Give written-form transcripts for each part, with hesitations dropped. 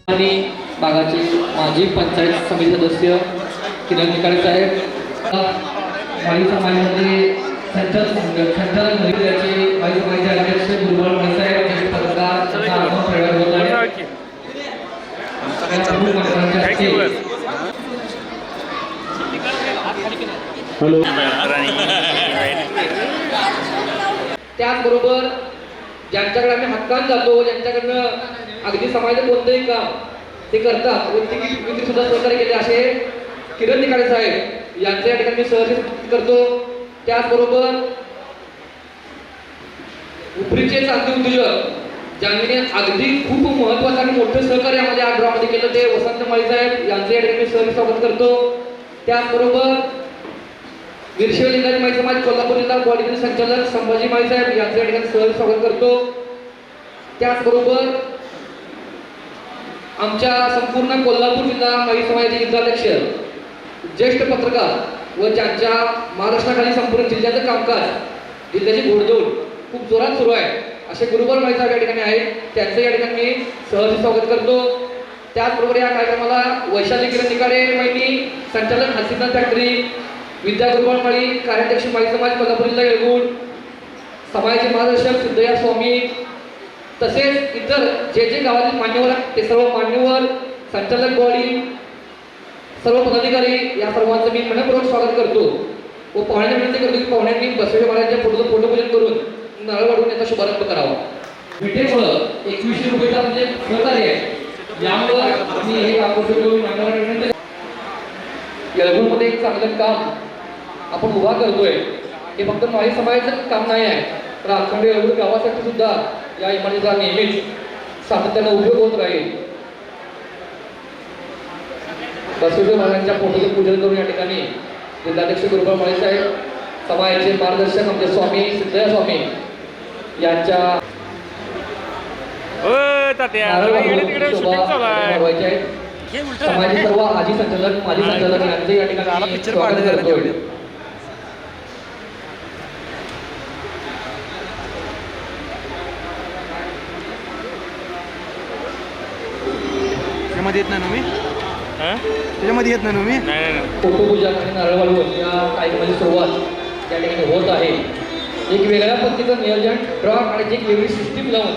आणि भागाचे माजी पंचायत समिती सदस्य किरण निकाळे साहेब, माळी समाजामध्ये संचालक मंडळाचे माळी समाजाचे अध्यक्ष गुरुबाळ माळी साहेब, ज्येष्ठ पत्रकार त्यांचा आगमन प्रवेश होत आहे. त्याचबरोबर ज्यांच्याकडे आम्ही हक्कान जातो, ज्यांच्याकडनं अगदी समाजाचं कोणतंही काम ते करतात, विक्री सुद्धा सहकार्य केले असे किरण निकाळे साहेब यांचे या ठिकाणी मी सहर्ष करतो. त्याचबरोबर उपरीचे चांदी उद्योजक ज्यांनी अगदी खूप महत्वाचं आणि मोठं सहकार्य आम्हाला या ड्रॉमध्ये केलं ते वसंत माळी साहेब यांचे या ठिकाणी मी सहर्ष स्वागत करतो. त्याचबरोबर वीरशैव लिंगायत माळी समाज कोल्हापूर जिल्हा बॉडीचे संचालक संभाजी माळी साहेब यांचे या ठिकाणी सहर्ष स्वागत करतो. त्याचबरोबर आमच्या संपूर्ण कोल्हापूर जिल्हा माळी समाजाचे जिल्हाध्यक्ष, ज्येष्ठ पत्रकार व ज्यांच्या महाराष्ट्राखाली संपूर्ण जिल्ह्याचं कामकाज, जिल्ह्याची घोडदौड खूप जोरात सुरू आहे असे गुरुबाळ माळी साहेब या ठिकाणी आहेत, त्यांचे या ठिकाणी मी सहर्ष स्वागत करतो. त्याचबरोबर या कार्यक्रमाला वैशाली किरण निकाळे माळी, संचालक हसीना फॅक्टरी, विद्या गुरुबाळ माळी, कार्याध्यक्ष माळी समाज कोल्हापूर जिल्हा येळगुड, समाजाचे मार्गदर्शक सिद्धय्या स्वामी, तसेच इतर जे जे गावातील मान्यवर आहेत ते सर्व मान्यवर, संचालक बॉडी, सर्व पदाधिकारी या सर्वांचं मी मनपूर्वक स्वागत करतो व पाहुण्यांना विनंती करतो की पाहुण्यांनी बसवेश्वर महाराजांच्या फोटोचं फोटोपूजन करून नारळ वाढवून याचा शुभारंभ करावा. भेटेमुळं 2100 रुपयाचा म्हणजे सहकार्य आहे, यामुळं आम्ही हे काम करतो. येळगुडमध्ये एक चांगलं काम आपण उभा करतोय, हे फक्त माळी समाजाचं काम नाही आहे, तर अखंड येळगुड गावासाठी सुद्धा या इमारतीचा नेहमीच सातत्याने उपयोग होत राहील. बसवेश्वर महाराजांच्या फोटोचं पूजन करून या ठिकाणी जिल्हाध्यक्ष गुरुबाळ माळी साहेब, समाजाचे मार्गदर्शक आमचे स्वामी सिद्धय्या स्वामी यांच्या समाजाचे सर्व आजी संचालक, माजी संचालक यांचे या ठिकाणी स्वागत करतोय. त्यामध्ये येत नाही मी, त्याच्यामध्ये येत नाही मी. फोटोपूजा आणि नारळ वाढवून या कार्यक्रमाची सुरुवात या ठिकाणी होत आहे. एक वेगळ्या पद्धतीचं नियोजन, ड्रॉ आणि एक वेगळी सिस्टीम लावून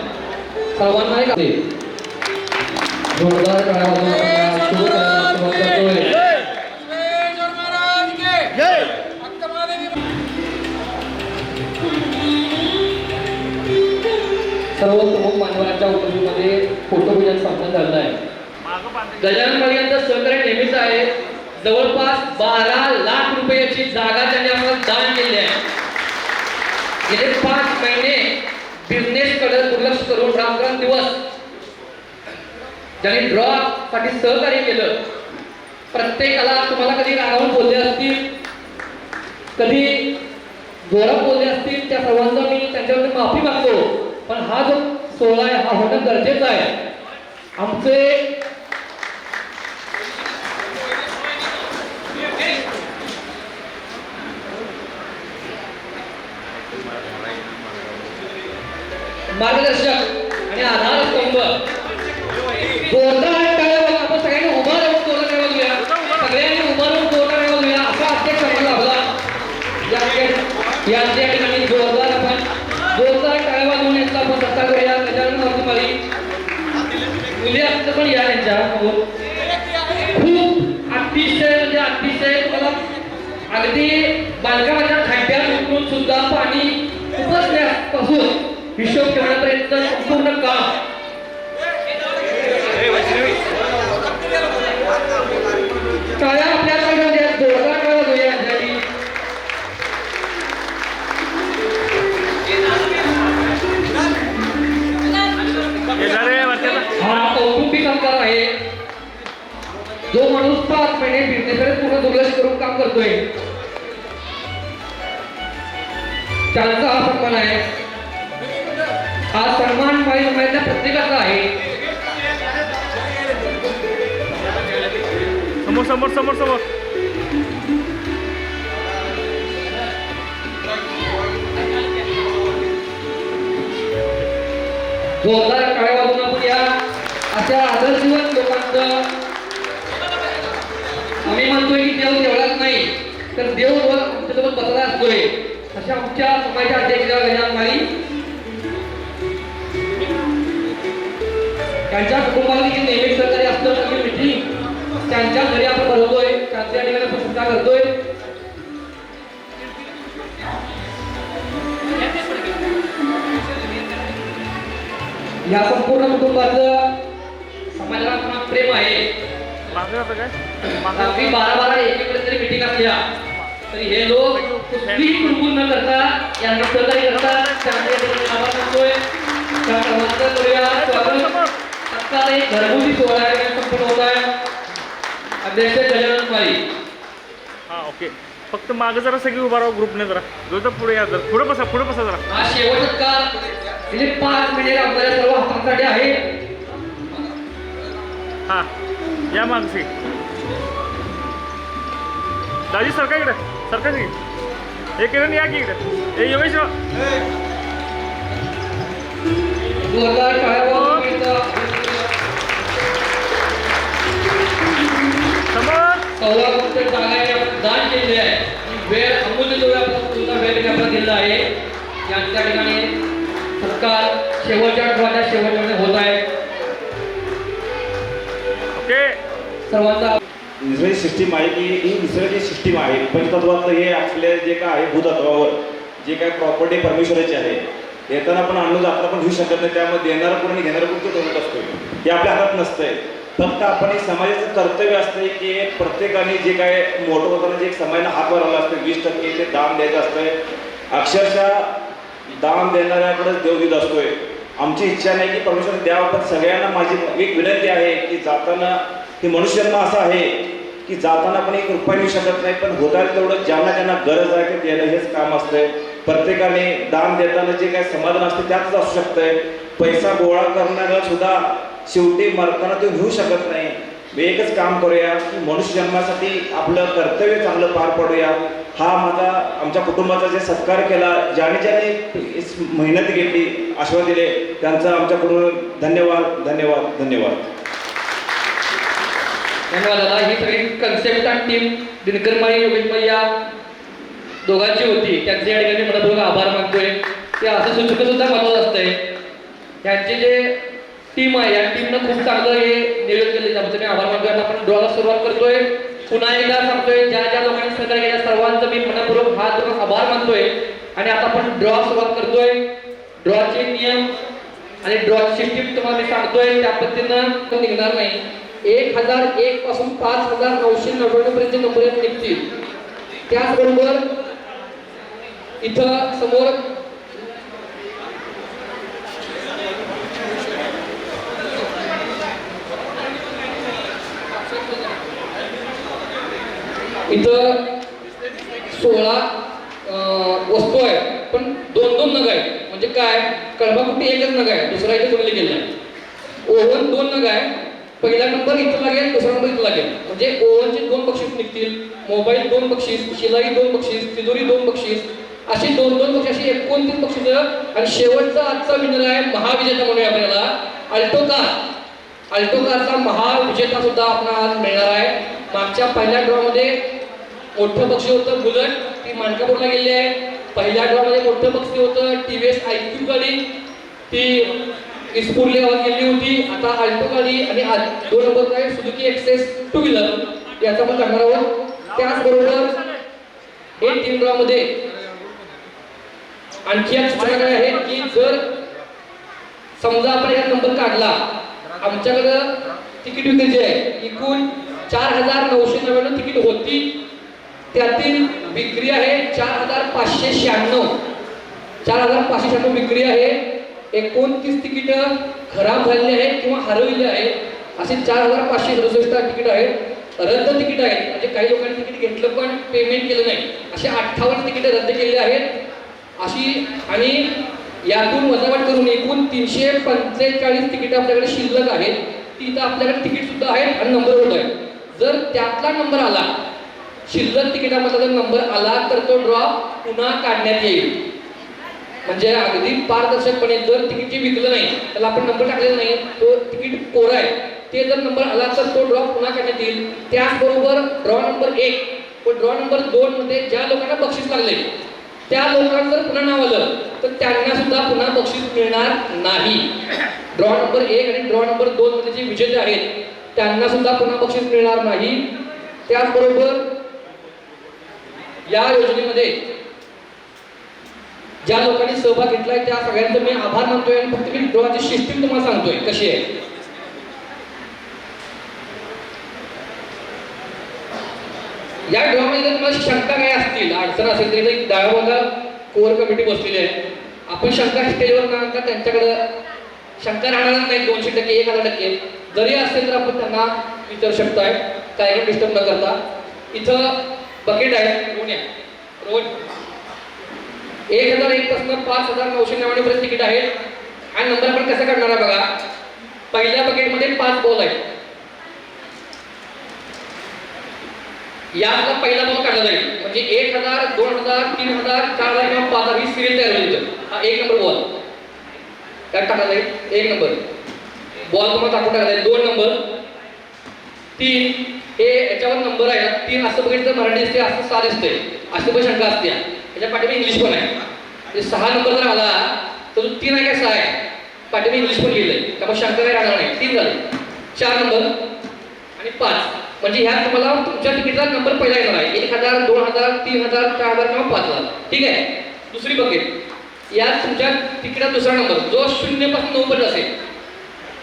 सर्वांना एक जोरदार सर्व प्रमुख मान्यवरांच्या उपस्थितीमध्ये फोटोपूजन संपन्न झालं आहे. गजानन माळी यांचं सहकार्य नेहमीच आहे. जवळपास 12 लाख रुपयाची जागा त्यांनी आम्हाला दान केली आहे. गेले 5 महिने बिझनेस कडे दुर्लक्ष करून रात्रंदिवस दिवस ज्यांनी ड्रॉ साठी सहकार्य केलं. प्रत्येकाला तुम्हाला कधी रागावून बोलले असतील, कधी जोरात बोलले असतील, त्या सर्वांचा मी त्यांच्यावर माफी मागतो. पण हा जो सोहळा आहे हा होणं गरजेचं आहे. आमचे मार्गदर्शक आणि आधारस्तंभ जोरदार टाळ्या वाजवून आपण सगळ्यांनी उभा राहून जोरदार टाळ्या वाजवूया. सगळ्यांनी उभा राहून जोरदार टाळ्या वाजवूया. असा अध्यक्ष आपला लाभला. यांच्या ठिकाणी जोरदार आपण जोरदार टाळ्या वाजवून यांचा आपण सत्कार करूया. गजानन माळी मुली असतं पण या यांच्या खूप अतिशय म्हणजे अतिशय तुम्हाला अगदी बांधकामाच्या खड्ड्यात उतरून सुद्धा पाणी उपसण्यापासून हिशोब ठेवण्यापर्यंत संपूर्ण काम टाळ्या आपल्याकडे जोरदार टाळ्या वाजवूया. हा कौटुंबिक संस्कार आहे. जो माणूस 5 महिने बिझनेसकडे पूर्ण दुर्लक्ष करून काम करतोय त्यांचा हा सन्मान आहे. हा सन्मान माळी समाजाच्या प्रत्येकाचा आहे. समोर समोर समोर समोर जोरदार टाळ्या वाजवून आपण या अशा आदर्शवंत लोकांचं आम्ही म्हणतोय की देव तेवढाच नाही तर देव आमच्यासोबत बसला असतोय. अशा आमच्या समाजाच्या अध्यक्ष गजानन माळी त्यांच्या कुटुंबाला देखील नेहमी सहकार्य असतं. सगळी मीटिंग त्यांच्या घरी आपण भरवतोय, त्यांच्या ठिकाणी आपण सुद्धा करतोय. या संपूर्ण कुटुंबाचं समाजाला प्रेम आहे. अगदी 12-12 एकीकडे जरी मीटिंग असल्या तरी हे लोक कुठलीही कुरबुर न करता यांना सहकार्य करतात. त्यामुळे आभार मानतोय. त्या सर्वांचं करूया स्वागत. आजचा एक घरगुती सोहळा आहे संपन्न होत आहे. अध्यक्ष गजानन माळी. हां ओके. फक्त मागं जरा सगळी उभा राहा ग्रुपने जरा जो पुढे या जरा पुढे बसा जरा. हा शेवटचा काळ गेले 5 मिनिट आपल्याला सर्व हातांसाठी आहे. हां या मागशी दाजी सरका इकडे सरका की हे किरण या की इकडे हे योगेश जोरदार टाळ्या समोर सव्वा फक्त जागा दान केलेली आहे. वेळ अमूल्य जो आपला वेळ आपला दिलेला आहे. यांच्या ठिकाणी सत्कार शेवटच्या आठवड्याच्या शेवटच्या होत आहे. ओके सर्वांचा निसर्ग सिस्टीम आहे की ही निसर्गाची सिस्टीम आहे. पंचतत्वातलं हे आपले जे काय आहे भूतत्वावर जे काय प्रॉपर्टी परमेश्वराची आहे येताना पण आणून जाताना पण घेऊ शकत नाही. त्यामध्ये देणारा कोण आणि घेणारा कोण तो असतो हे आपल्या हातात नसतंय. फक्त आपण एक समाजाचं कर्तव्य असतं की प्रत्येकाने जे काय मोठं होताना जे एक समाजाला हात वरवला असतं 20% ते दान द्यायचं असतंय. अक्षरशः दान देणाऱ्याकडेच देव देत असतोय. आमची इच्छा नाही की परमेश्वर द्यावं पण सगळ्यांना माझी एक विनंती आहे की जाताना हे मनुष्यजन्म असा आहे की जाताना आपण एक रुपया येऊ शकत नाही पण होता तेवढं ज्यांना ज्यांना गरज आहे ते देणं हेच काम असतंय. प्रत्येकाने दान देताना जे काही समाधान असते त्यातच असू शकतंय. पैसा गोळा करणारा सुद्धा शेवटी मरताना तो घेऊ शकत नाही. एकच काम करूया की मनुष्य जन्मासाठी आपलं कर्तव्य चांगलं पार पडूया. हा माझा आमच्या कुटुंबाचा जे सत्कार केला ज्याने मेहनत घेतली आशीर्वाद दिले त्यांचा आमच्याकडून धन्यवाद धन्यवाद धन्यवाद धन्यवाद दादा. ही सगळी कन्सेप्ट आणि टीम दिनकर माळी योगेश माळी या दोघांची होती. त्यांचे या ठिकाणी मनपूर्वक आभार मानतोय. ते असं सुचक सुद्धा महत्वाचं असतंय. त्यांचे जे टीम आहे या टीमनं खूप चांगलं हे नियोजन केलं. त्याबद्दल मी आभार मानतोय. आपण ड्रॉला सुरुवात करतोय. पुन्हा एकदा सांगतोय ज्या ज्या लोकांनी सहकार्य केल्या सर्वांचं मी मनपूर्वक हात धरून आभार मानतोय. आणि आता आपण ड्रॉ सुरुवात करतोय. ड्रॉचे नियम आणि ड्रॉची सिस्टीम तुम्हाला मी सांगतोय त्या पद्धतीनं निघणार नाही. 1001 पासून 5999 पर्यंत नंबर निघतील. त्याचबरोबर इथं समोर इथं 16 वस्तू आहे पण 2-2 नग आहे. म्हणजे काय कळबा कुठे एकच नग आहे दुसरा इथे कोणी केलं आहे. ओव्हन 2 नग आहे. पहिला नंबर इथं लागेल दुसरा नंबर इथं लागेल. म्हणजे ओव्हनचे 2 बक्षीस निघतील. मोबाईल 2 बक्षीस शिलाई 2 बक्षीस तिजोरी 2 बक्षीस अशी 2-2 बक्षीस अशी 29 बक्षीस. आणि शेवटचा आजचा विनर आहे महाविजेता म्हणूया आपल्याला अल्टो कारचा महाविजेता सुद्धा आपल्याला आज मिळणार आहे. मागच्या पहिल्या ड्रॉ मध्ये मोठं बक्षीस होतं बुलेट ती मानकापूरला गेली आहे. पहिल्या ड्रॉ मध्ये मोठं बक्षीस होतं TVS IQ गाडी ती इस्पूरले गेली होती. आता अल्टो गाडी आणि 2 नंबर आहे सुझुकी एक्सेस 2 व्हीलर याचा पण करणार आहोत. त्याचबरोबर हे 3 ड्रॉ मध्ये आणखी एक सूचना काय आहे की जर समजा आपण एक नंबर काढला आमच्याकडं तिकीट विक्री आहे एकूण 4999 तिकीट होती. त्यातील विक्री आहे 4596 विक्री आहे. 29 तिकीट खराब झालेली आहेत किंवा हरवलेली आहेत. असे 4567 तिकीट आहेत. रद्द तिकीट आहेत म्हणजे काही लोकांनी तिकीट घेतलं पण पेमेंट केलं नाही असे 58 तिकीट रद्द केलेली आहेत. अशी आणि यातून वजावट करून एकूण 345 तिकीट आपल्याकडे शिल्लक आहेत. ती इथं आपल्याकडे तिकीट सुद्धा आहेत आणि नंबर होत आहे. जर त्यातला नंबर आला शिल्लक तिकिटामधला जर नंबर आला तर तो ड्रॉ पुन्हा काढण्यात येईल. म्हणजे अगदी पारदर्शकपणे जर तिकीट जे विकलं नाही त्याला आपण नंबर टाकलेला नाही, तो तिकीट कोरा आहे, ते जर नंबर आला तर तो ड्रॉ पुन्हा करण्यात येईल. त्याचबरोबर ड्रॉ नंबर 1 व ड्रॉ नंबर 2 मध्ये ज्या लोकांना बक्षीस लागले त्या लोकांना जर पुन्हा नाव आलं तर त्यांना सुद्धा पुन्हा बक्षीस मिळणार नाही. ड्रॉ नंबर 1 आणि ड्रॉ नंबर 2 मध्ये जे विजेते आहेत त्यांना सुद्धा पुन्हा बक्षीस मिळणार नाही. त्याचबरोबर या योजनेमध्ये ज्या लोकांनी सहभाग घेतलाय त्या सगळ्यांचे मी आभार मानतोय आणि फक्त मी ड्रॉची सिस्टीम तुम्हाला सांगतोय कशी आहे. या ड्रॉमध्ये जर तुम्हाला शंका काय असतील, अडचण असेल तरी एक डाव्या कोर कमिटी बसलेली आहे. आपण शंका स्टेजवर ना आणता त्यांच्याकडे शंका राहणारच नाही. 200%, 1000% जरी असेल तर आपण त्यांना विचारू शकताय, काय डिस्टर्ब न करता. इथं बकेट आहे, रोड 1001 पासून 5999 पर्यंत तिकीट आहे. आणि नंबर आपण कसा काढणार आहे बघा. पहिल्या बकेटमध्ये 5 बॉल आहेत. यातला पहिला बॉल काढला जाईल म्हणजे 1000, 2000, 3000, 4000 किंवा 5000 ही सिरियल तयार होईल. हा 1 नंबर बॉल त्यात टाकला जाईल. 1 नंबर बॉल तुम्हाला टाकून टाकला जाईल. 2 नंबर, 3 हे याच्यावर नंबर आहे. 3 असं बघितलं तर मराठी असते, असं 7 असते, अशी पण शंका असते. त्याच्या पाठीमागे इंग्लिश पण आहे. म्हणजे 6 नंबर जर आला तर 3 आहे का 6 आहे, पाठीमागे इंग्लिश पण लिहिलंय, त्यामुळे शंका काही राहणार नाही. 3 झाले. 4 नंबर आणि 5 म्हणजे ह्यात तुम्हाला तुमच्या तिकीटचा नंबर पहिला येणार आहे. 1000, 2000, 3000, 4000 किंवा 5000. ठीक आहे. दुसरी बकेट यात तुमच्या तिकिटात दुसरा नंबर जो 0 पासून 9 पर्यंत असेल.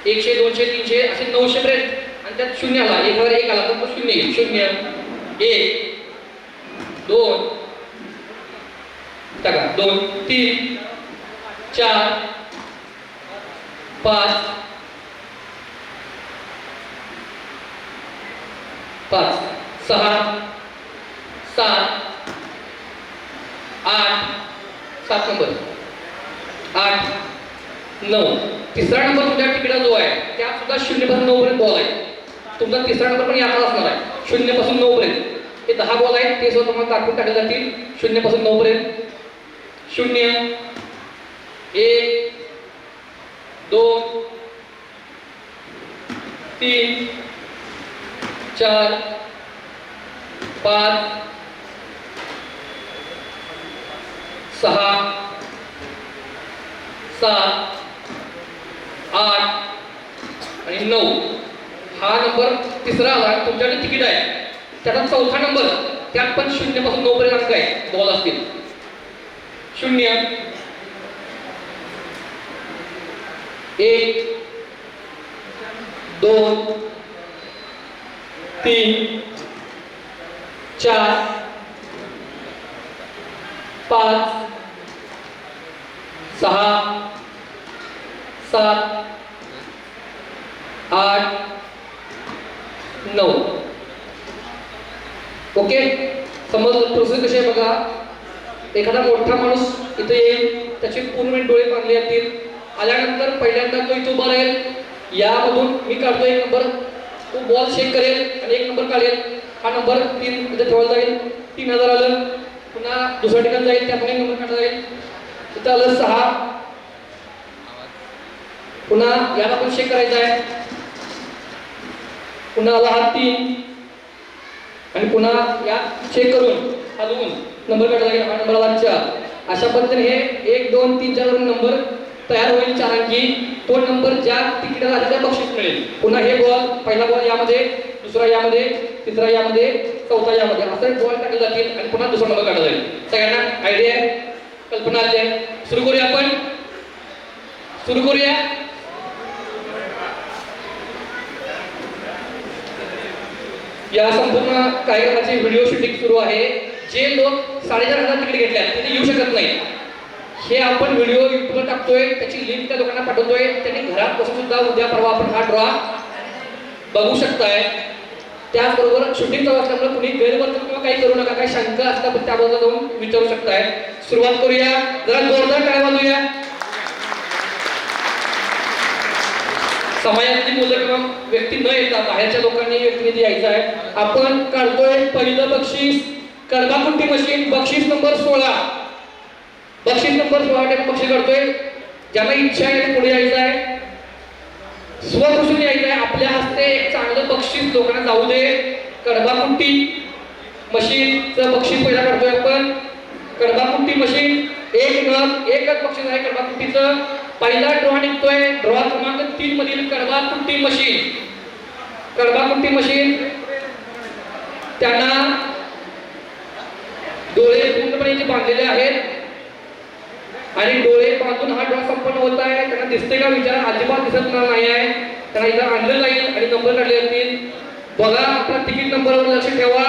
100, 200, 300 असे 900 पर्यंत आणि त्यात 0 आला, 1001 आला तर 0 येईल. 0, 1, 2 टाका, 2, 3, 4, 5, 6, 7, 8, 7 नंबर, 8, 9. तिसरा नंबर तुमच्या तिकिटात जो आहे त्यात सुद्धा 0 पासून 9 पर्यंत बॉल आहे. तुमचा तिसरा नंबर पण यातच असणार आहे. 0 पासून 9 पर्यंत हे 10 बॉल आहेत, ते सुद्धा तुम्हाला टाकून टाकले जातील 0 पासून 9 पर्यंत. 0, 1, 2, 3, 4, 5, 6, 7, 8 आणि 9. हा नंबर तिसरा आला. तुमच्याकडे तिकीट आहे त्याचा चौथा नंबर, त्यात पण 0 पासून 9 पर्यंत अंक आहे, बॉल असतील. 0, 1, 2, 3, 4, 5, 6, 7, 8, 9. ओके. समजलं प्रोसेस कशी आहे बघा. एखादा मोठा माणूस इथे येईल, त्याचे पूर्ण डोळे बांधले जातील. आल्यानंतर पहिल्यांदा तो इथे उभा राहील. यामधून मी काढतो 1 नंबर, तो बॉल शेक करेल आणि 1 नंबर काढेल. हा नंबर 3 इथे ठेवला जाईल. 3000 आलं. पुन्हा दुसऱ्या ठिकाणी जाईल, त्यात 1 नंबर काढला जाईल. इथं आलं 6. पुन्हा याला पण शेक करायचा आहे. पुन्हा आला हा 3 आणि पुन्हा या चेक करून हलवून नंबर काढला जाईल. हा नंबर आला 4. अशा पद्धतीने हे 1, 2, 3, 4 नंबर तयार होईल 4 अंकी. तो नंबर ज्या तिकिटाला आले त्या बक्षीस मिळेल. पुन्हा हे बॉल, पहिला बॉल यामध्ये, दुसरा यामध्ये, तिसरा यामध्ये, चौथा यामध्ये असं बॉल टाकले जातील आणि पुन्हा दुसरा नंबर काढला जाईल. सगळ्यांना आयडिया आहे, कल्पना आली आहे. सुरू करूया आपण. सुरू करूया. या संपूर्ण कार्यक्रमाची व्हिडिओ शूटिंग सुरू आहे. जे लोक 4500 तिकीट घेतले आहेत ते येऊ शकत नाही. हे आपण व्हिडिओ युट्यूबला टाकतोय, त्याची लिंक त्या लोकांना पाठवतोय. त्यांनी घरात बसून सुद्धा उद्या परवा आपण हा ड्रॉ बघू शकताय. त्याचबरोबर शूटिंग चालू असल्यामुळे कुणी गैरवर्तन किंवा काही करू नका. काही शंका असतात पण त्याबद्दल जाऊन विचारू शकताय. सुरुवात करूया. जरा जोरदार टाळ्या वाजवूया. समाजातली मुलं किंवा व्यक्ती न येता बाहेरच्या लोकांनी व्यक्तीने यायचं आहे. आपण काढतोय पहिलं बक्षीस, कर्बाकुंटी मशीन, बक्षीस नंबर 16. बक्षीस नंबर 16 टेप बक्षीस करतोय. ज्यांना इच्छा आहे ते पुढे यायचं आहे, स्वखुशीने यायचं आहे. आपल्या हस्ते एक चांगलं बक्षीस लोकांना जाऊ दे. कडबाकुट्टी मशीनचं बक्षीस पहिला करतोय आपण. कडबाकुट्टी मशीन एक नग एकच बक्षीस आहे कडबाकुट्टीचं. पहिला ड्रॉ निघतोय. ड्रॉ क्रमांक 3 मधील कडबाकुट्टी मशीन. कडबाकुट्टी मशीन त्यांना डोळे पूर्णपणे इथे बांधलेले आहेत आणि डोळे बांधून हा ड्रॉ संपन्न होत आहे. त्यांना दिसते का विचार? अजिबात दिसत नाही आहे. त्यांना इथं आणलं जाईल आणि नंबर काढले जातील. बघा आपला तिकीट नंबरवर लक्ष ठेवा.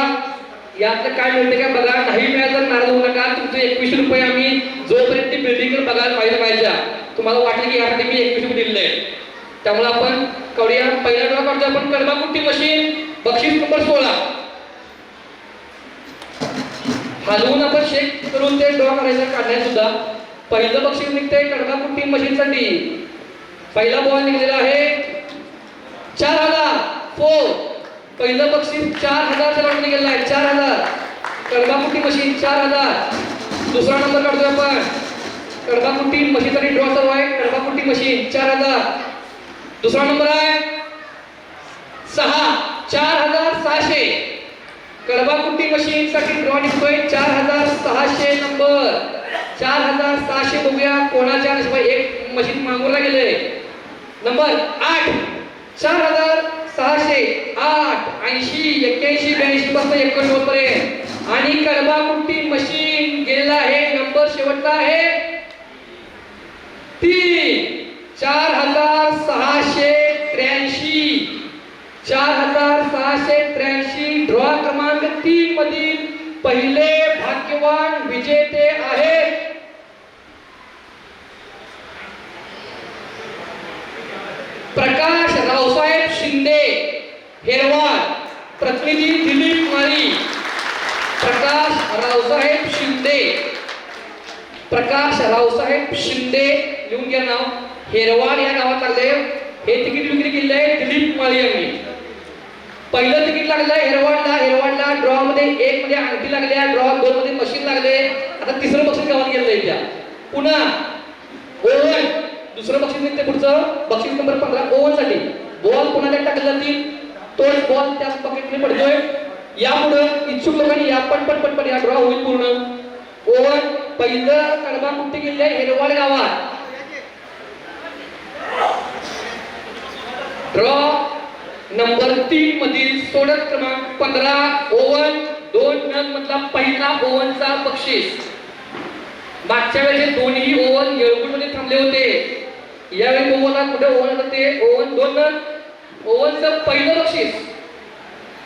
यातलं काय मिळते का बघा. नाही मिळालं तर नाराज होऊ नका. तुमचे 21 रुपये आम्ही जोपर्यंत ती बिल्डिंग बघायला पाहिजे तुम्हाला वाटलं की यासाठी मी 21 रुपये दिलेले आहे. त्यामुळे आपण करूया. पहिला ड्रॉ काढतो आपण कडबाकुट्टी मशीन बक्षीस नंबर 16. हलवून आपण शेक करून ते ड्रॉ करायचं काढण्यात सुद्धा. पहिलं बक्षीस निघतंय कडबाकुट्टी मशीनसाठी. पहिला बॉल निघलेला आहे 4000 4. पहिलं बक्षीस 4000 च्या लावून निघालेलं आहे. 4000 कडबाकुट्टी मशीन 4000. दुसरा नंबर काढतोय आपण. कडबाकुट्टी मशीनसाठी ड्रॉ चालू आहे. कडबाकुट्टी मशीन 4000. दुसरा नंबर आहे 6 4600. कडबाकुट्टी मशीन साठी ड्रॉ निघतोय 4600 नंबर. 4600 बघूया कोणाच्या नशिबात एक मशीन मागवला गेले. नंबर 8 4600 8 80 81 82 पासून 89 पर्यंत. आणि कडबाकुट्टी मशीन गेलेला आहे. नंबर शेवटचा आहे 3 4683. 4683 ड्रॉ क्रमांक 3 मधील पहिले भाग्यवान विजेते आहेत प्रकाश रावसाहेब शिंदे हेरवाड. प्रतिनिधी दिलीप माळी. प्रकाश रावसाहेब शिंदे. प्रकाश रावसाहेब शिंदे लिहून घ्या नाव. हेरवाड या गावात लागले. हे तिकीट विक्री केले आहे दिलीप माळी यांनी. पहिलं तिकीट लागलंय हेरवाडला. हेरवाडला ड्रॉ मध्ये 1 मध्ये अंगठी लागल्या. ड्रॉ 2 मध्ये मशीन लागले. आता तिसरं बक्षीस गावात गेलं इथल्या. पुन्हा ओव्हन दुसरं बक्षीस निघते. पुढचं बक्षीस नंबर 15 ओव्हन साठी. बॉल पुन्हा त्यात टाकले जातील. तोच बॉल त्या पॉकेटमध्ये पडतोय. यापुढे इच्छुक लोकांनी या पटपट या ड्रॉ होईल पूर्ण. ओव्हन पहिलं कडबाकुट्टी गेले हेरवाड गावात. ड्रॉ नंबर 3 मधील सोडत क्रमांक 15 ओव्हन 2 नग मधला पहिला ओव्हनचा बक्षीस. मागच्या वेळेस दोन्ही ओव्हन येळगुड मध्ये थांबले होते. यावेळी ओव्हन कुठे ओव्हन होते? ओव्हन 2 नग. ओव्हनचं पहिलं बक्षीस.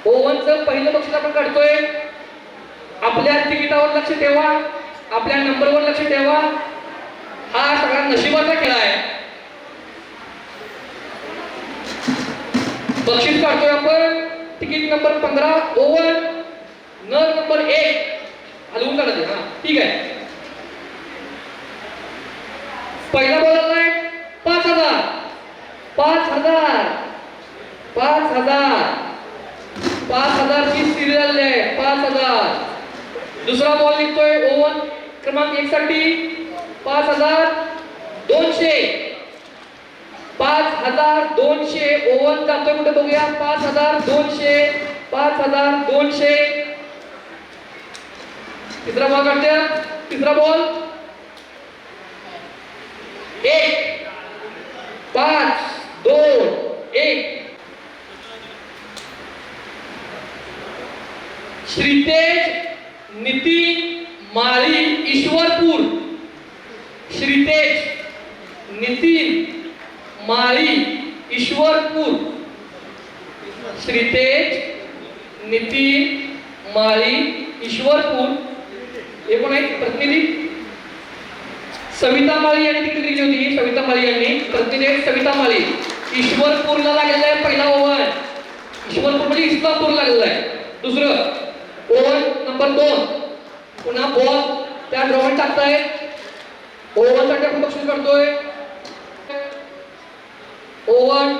ओव्हनचं पहिलं बक्षीस आपण काढतोय. आपल्या तिकिटावर लक्ष ठेवा. आपल्या नंबरवर लक्ष ठेवा. हा सगळा नशिबाचा खेळ आहे. बक्षीस काढतोय आपण. तिकीट नंबर 15 ओव्हन नग नंबर 1 हलवून काढते. हा ठीक आहे. पहिला बॉल आहे 5000 5000 5000 5000 ची सिरियल आहे 5000. दुसरा बॉल निघतोय ओव्हन क्रमांक 1 साठी 5200 5200 ओव्हन जातोय कुठे बघूया. 5200 5200. तिसरा बॉल काढते. तिसरा बॉल 1 5 2 1. श्रीतेज नितीन माळी ईश्वरपूर. श्रीतेज नितीन माळी ईश्वरपूर. श्रीतेज नितीन माळी ईश्वरपूर. हे कोण आहेत प्रतिनिधी? सविता माळी यांनी तिकीट दिली होती. सविता माळी यांनी प्रतिनिधी सविता माळी. ईश्वरपूरला लागलेला आहे पहिला ओव्हन. ईश्वरपूर म्हणजे इस्लामपूर लागलेला आहे. दुसरं ओव्हन नंबर 2 पुन्हा बॉल त्या ड्रॉवर टाकताय. ओव्हन साठी आपण बक्षीस करतोय. ओव्हन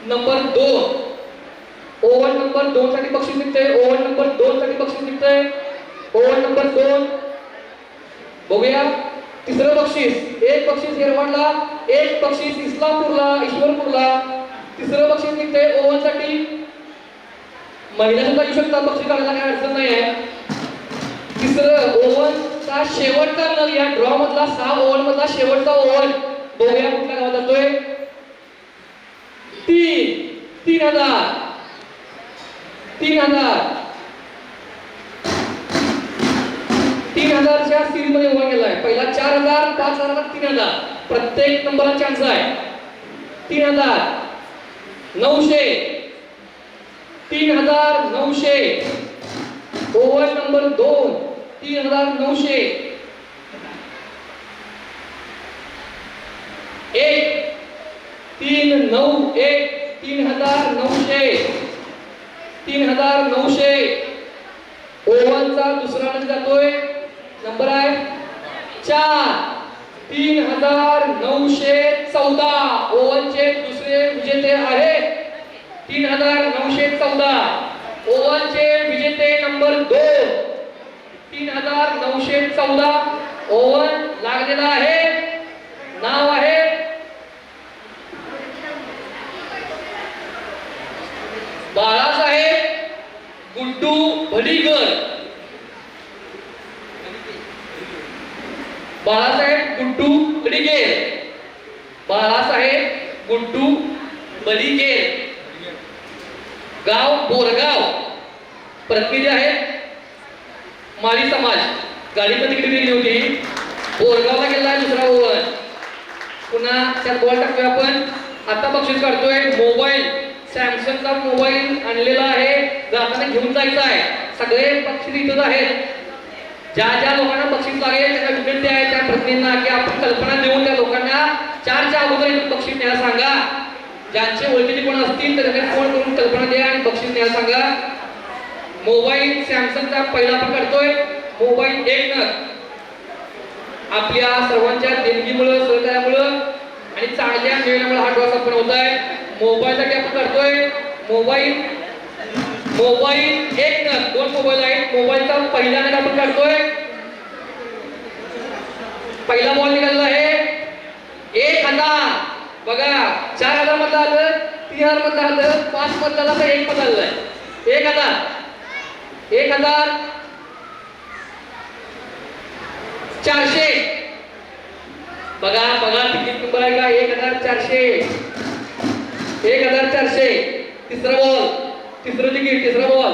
नंबर 2 ओव्हन नंबर 2 साठी बक्षीस निघतंय. ओव्हन नंबर 2 साठी बक्षीस निघतंय. ओव्हन नंबर 2 बघूया. तिसरं बक्षीस, एक बक्षीस हेरवाडला, एक बक्षीस इस्लामपूरला, ईश्वरपूरला. तिसरं बक्षीस निघतंय ओव्हन साठी. महिला सुद्धा येऊ शकतात, बक्षीस काढायला काही अडचण नाही आहे. तिसरं ओव्हनचा शेवटचा नग, या ड्रॉ मधला 6 ओव्हन मधला शेवटचा ओव्हन बघूया कुठल्या गावात जातोय. 3,000 3,000च्या सिरीज मध्ये ओव्हन गेलाय. पहिला 4,000, 5,000, 3,000. प्रत्येक नंबरला चान्स आहे. 3,000, 900, 3,900. Oven number 2, 3,900. 1, 3, 9, 1, 3,900. 3,900. ओव्हनचा दुसरा नंबर जातोय, नंबर आहे 4, 3,914. ओव्हनचे दुसरे विजेते आहेत 3,914. ओव्हनचे विजेते नंबर 2, 3,914. ओव्हन लागलेला आहे. नाव आहे बाळासाहेब गुड्डू भडीकर. बाळासाहेब गुड्डू बडिगेर. बाळासाहेब गुड्डू बडिगेर. गाव बोरगाव. प्रतिनिधी आहेत माळी समाज. गाडी पण तिकडे गेली होती. बोरगावला गेला दुसरा ओव्हन. पुन्हा त्यात बॉल टाकतोय आपण. आता बक्षीस काढतोय. मोबाईल, सॅमसंगचा मोबाईल आणलेला आहे, जाताना घेऊन जायचा आहे. सगळे बक्षीस इथंच आहेत. ज्या ज्या लोकांना बक्षीस लागेल त्यांना विनंती आहे त्या प्रतिनिधींना की आपण कल्पना देऊन त्या लोकांना 4च्या अगोदर इथून बक्षीस न्यायला सांगा. ज्यांचे ओळखीचे कोण असतील तर त्यांना फोन करून कल्पना द्या आणि बक्षीस न्यायला सांगा. मोबाईल सॅमसंगचा पहिला आपण काढतोय. मोबाईल 1 नग. आपल्या सर्वांच्या देणगीमुळे, सहकार्यामुळे आणि चांगल्या नियोजनामुळे हा ड्रॉ संपन्न होत आहे. मोबाईलसाठी आपण करतोय. मोबाईल 1 नग. 2 मोबाईल आहेत. मोबाईलचा पहिला नग आपण काढतोय. पहिला बॉल निघाला आहे 1,000. बघा 4,000 मधलं आलं, 3,000 मधलं आलं, 5 मधलं आलं, तर 1 मधलं आलंय. 1,000, 400. बघा बघा तिकीट नंबर आहे का? 1,400. 1,400. तिसरा बॉल, तिसरं तिकीट, तिसरा बॉल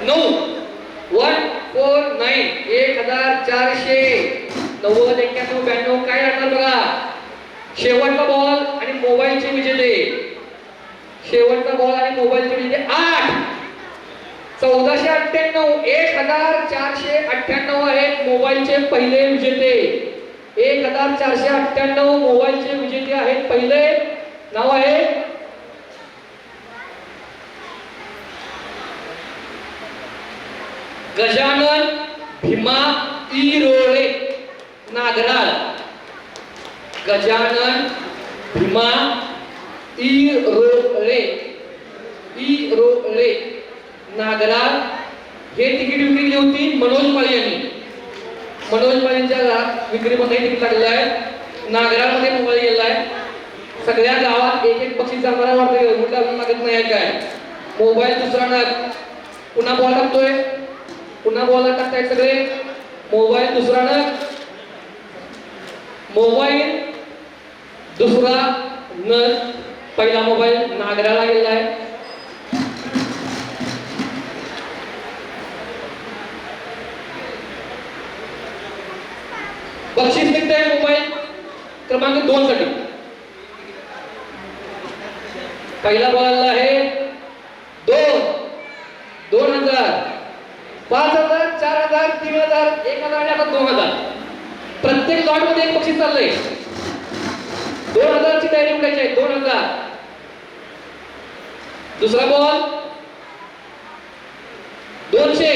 9, 149. 1,400. 90, 91, 92 काय राहणार बघा. शेवटचा बॉल आणि मोबाईलचे विजेते. शेवटचा बॉल आणि मोबाईलचे विजेते 8, 1498. 1,498 आहेत मोबाईलचे पहिले विजेते. 1,498 मोबाईलचे विजेते आहेत. पहिले नाव आहे गजानन भीमा इरोळे, नागराळ. गजानन भीमा इरोळे, नागराळ. हे तिकीट विक्री केली होती मनोज माळी यांनी. मनोज माळींच्या विक्रीमध्ये तिकीट लागलेलं आहे. नागराळमध्ये मोबाईल गेला आहे. सगळ्या गावात एक एक बक्षीस जमणार वाटतं. कुठल्या मागत नाही काय. मोबाईल दुसरा नग. पुन्हा बॉल टाकतोय. पुन्हा बॉल टाकतायत सगळे. मोबाईल दुसरा नग. मोबाईल दुसरा नग. पहिला मोबाईल नागराला गेला आहे. बक्षीस निघतंय मोबाईल क्रमांक 2 साठी. पहिला बॉल आहे 2,000, 5,000, 4,000, 3,000, 1,000 आणि आता 2,000. प्रत्येक लॉट मध्ये एक बक्षीस चाललंय. 2,000 ची तयारी उडायची आहे. 2,000. दुसरा बॉल 200,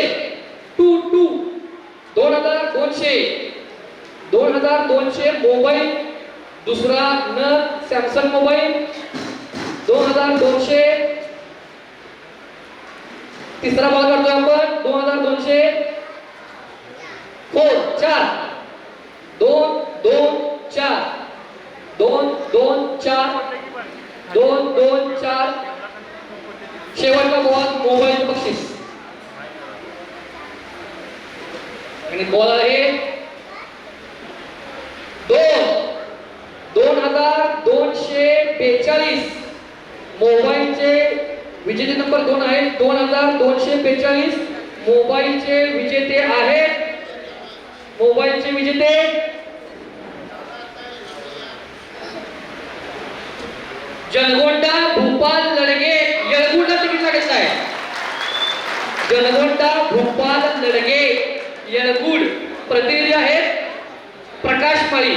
2,200. 2,200 मोबाईल दुसरा नग सॅमसंग मोबाईल 2,200. तिसरा बॉल करतोय आपण 2,200. 4 4 2 2 4 2 2 4 2 2 4 शेवटचा बॉल मोबाईलचं बक्षीस आणि बॉल आहे 2242 मोबाईलचे विजेते नंबर 2 आहे 2242 मोबाईलचे विजेते आहेत मोबाईलचे विजेते जनगोंडा भूपाल लडगे येळगुडला तिकीट लागत आहे जनगोंडा भूपाल लडगे येळगुड प्रतिनिधी आहेत प्रकाश माळी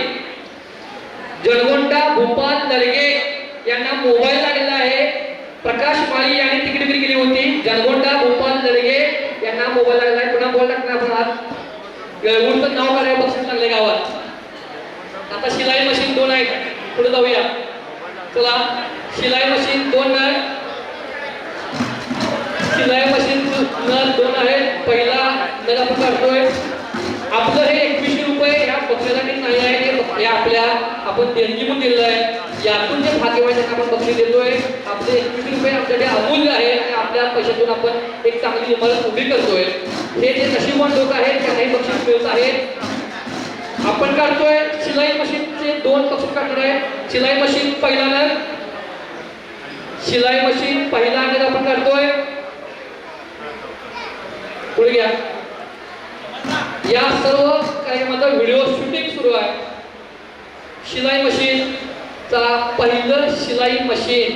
जनगोंडा भूपाल लडगे यांना मोबाईल लागलेला आहे प्रकाश माळी यांनी तिकीट विक्री केली होती जनगोंडा भूपाल लडगे यांना मोबाईल लागलेला आहे पुन्हा बोल टाकणार आपण आज येळगुडचं नाव काय बक्षीस लागले गावात आता शिलाई मशीन 2 आहेत पुढे जाऊया चला शिलाई मशीन 2 आहे शिलाई मशीन 2 आहेत पहिला नग आपण काढतोय आपलं हे 21 रुपये ह्या बक्षिसासाठी नाही आहे हे आपल्या आपण देणगी म्हणून दिलेलं आहे यातून जे भाग्यवान त्यांना आपण बक्षीस देतोय आपले 21 रुपये आपल्याकडे अमूल्य आहे आणि आपल्या पैशातून आपण एक चांगली इमारत उभी करतोय हे जे नशीबवान लोक आहेत त्यांनाही बक्षीस मिळत आहे आपण काढतोय शिलाई मशीनचे 2 बक्षीस काढणार आहे शिलाई मशीन पहिला नग शिलाई मशीन पहिला नग आपण काढतोय पुढे घ्या या सर्व कार्यक्रमाचा व्हिडिओ शूटिंग सुरू आहे शिलाई मशीन चा पहिलं शिलाई मशीन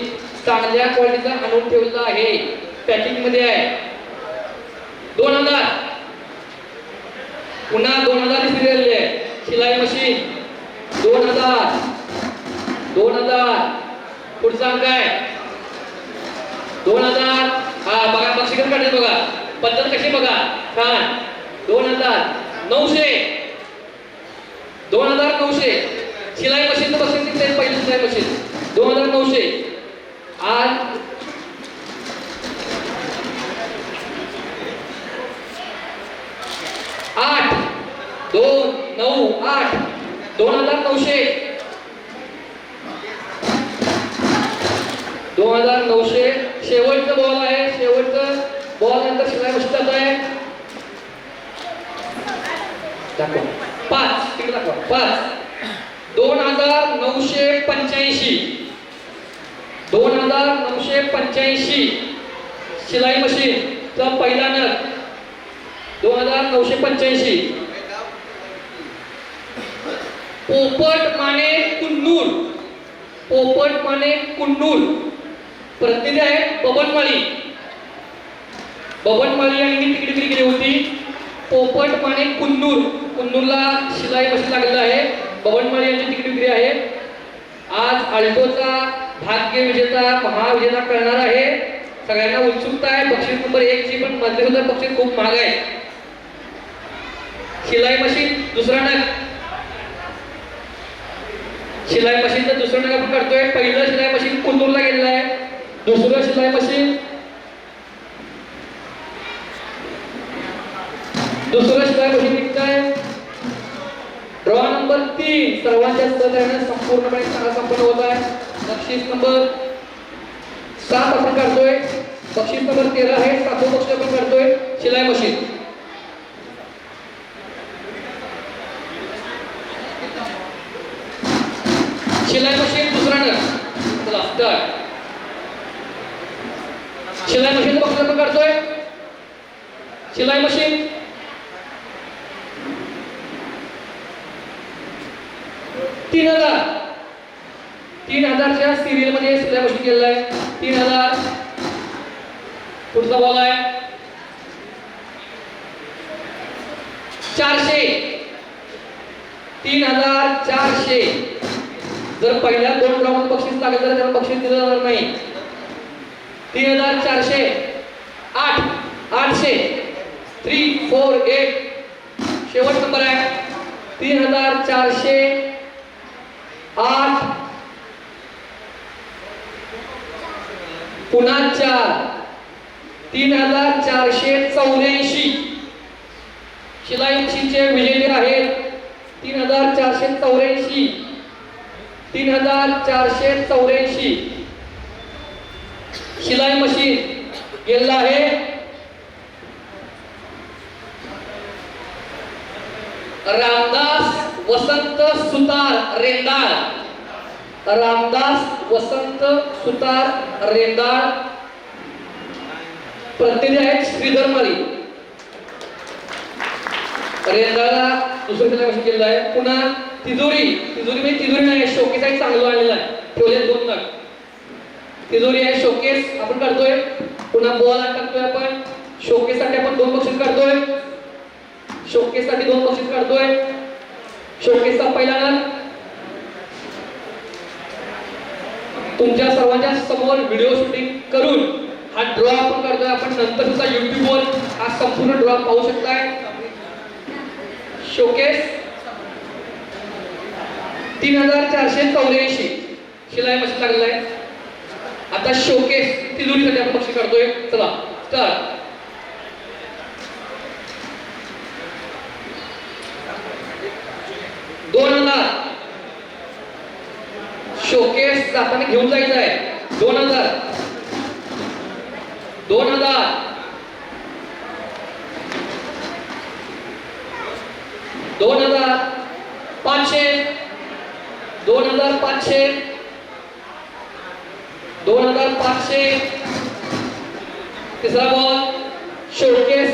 चांगल्या क्वालिटीचा आणून ठेवलेला आहे पॅकिंग मध्ये आहे 2000 पुन्हा 2000 सिरियल आहे शिलाई मशीन 2000 पुढचा अंक आहे 2000 हा बघा बक्षीस काढले बघा पद्धत कशी बघा छान 2900 शिलाई मशीनचं बक्षीस किती आहे पहिली शिलाई मशीन 2900 आज 2900 शेवटचं बॉल आहे शेवटचं बॉल नंतर शिलाई मशीन जात आहे दाखवा 5 तिकडे दाखवा 5 2985 शिलाई मशीन चा पहिला नग 2985 पोपट माने कुन्नूर प्रतिनिधी आहे बबन माळी यांनी तिकीट विक्री केली होती पोपट माने कुन्नूरला शिलाई मशीन लागलेलं आहे बबन माळी यांची तिकीट विक्री आहे आज आल्टोचा भाग्य विजेता महाविजेता करणार आहे सगळ्यांना उत्सुकता आहे बक्षीस नंबर 1 ची पण मधले सुद्धा बक्षीस खूप महाग आहे शिलाई मशीन दुसरा नग शिलाई मशीनचं दुसरं नग आपण करतोय पहिलं शिलाई मशीन कुन्नूरला गेलेलं आहे दुसरं शिलाई मशीन निघतंय ड्रॉ नंबर 3 सर्वात जास्त त्याने संपूर्णपणे संपन्न होत आहे बक्षीस नंबर 7 आपण काढतोय बक्षीस नंबर 13 आहे 7वं बक्षीस आपण काढतोय शिलाई मशीन शिलाई मशीन दुसरा नग चला स्टार्ट शिलाई मशीन बक्षीस आपण काढतोय शिलाई मशीन 3000च्या सिरियल मध्ये शिलाई मशीन केलेलं आहे 3000 पुढचा बॉल आहे 3400 जर पहिल्या 2 क्रमांक बक्षीस लागलं तर त्याला बक्षीस दिलं जाणार नाही 3400 800 348 शेवट नंबर आहे 3400 8 पुन्हा 4 3484 शिलाई मशीनचे विजेते आहेत 3484. 3484 शिलाई मशीन गेलेला आहे रामदास वसंत सुतार रेंदाळ. रामदास वसंत सुतार रेंदाळ. प्रतिनिधी आहेत श्रीधर माळी. रेंदाळला दुसरं शिलाई मशीन केलेलं आहे. पुन्हा तिजोरी म्हणजे तिजोरी नाही, शोकेस आहे, चांगलं आणलेलं आहे, ठेवले 2 नग. तिजोरी आहे, शोकेस आपण काढतोय. पुन्हा बॉल टाकतोय आपण. शोकेस साठी आपण 2 बक्षीस काढतोय. शोकेस साठी 2 बक्षीस काढतोय. शोकेसचा पहिला नग तुमच्या सर्वांच्या समोर व्हिडिओ शूटिंग करून हा ड्रॉ आपण करतोय. आपण नंतर सुद्धा YouTube वर हा संपूर्ण ड्रॉ पाहू शकताय. शोकेस 3484 शिलाई मशीन लागलेला आहे. आता शोकेस तिजोरीसाठी आपण बक्षीस काढतोय. चला स्टार्ट. शोकेस जाताना घेऊन जायचं आहे. 2000 2000 2500 2500 2500 तिसरा बॉल शोकेस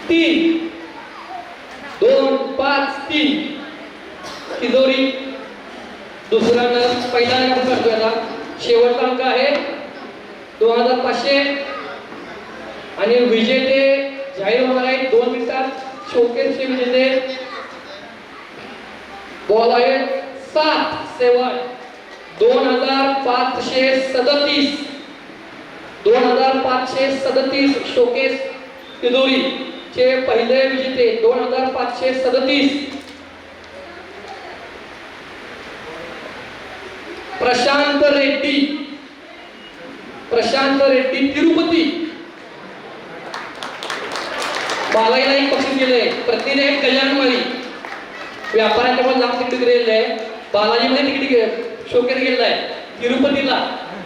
3 2 5 3 तिजोरी दुसरा नग पहिला नग करतोय. आता शेवटचा अंक आहे 2500 आणि विजेते जाहीर होणार आहे 2 मिनिटात. शोकेसचे विजेते बॉल आहे 7 2537 2537 शोकेस तिजोरी चे पहिले विजेते 2537 प्रशांत रेड्डी तिरुपती. बालाईला एक बक्षीस दिले. प्रतिनिधी आहेत गजानन माळी. व्यापाऱ्यांच्या पण लांब तिकीट गेलेलं आहे. बालाजीमध्ये तिकीट शोकेस गेलेला आहे. तिरुपतीला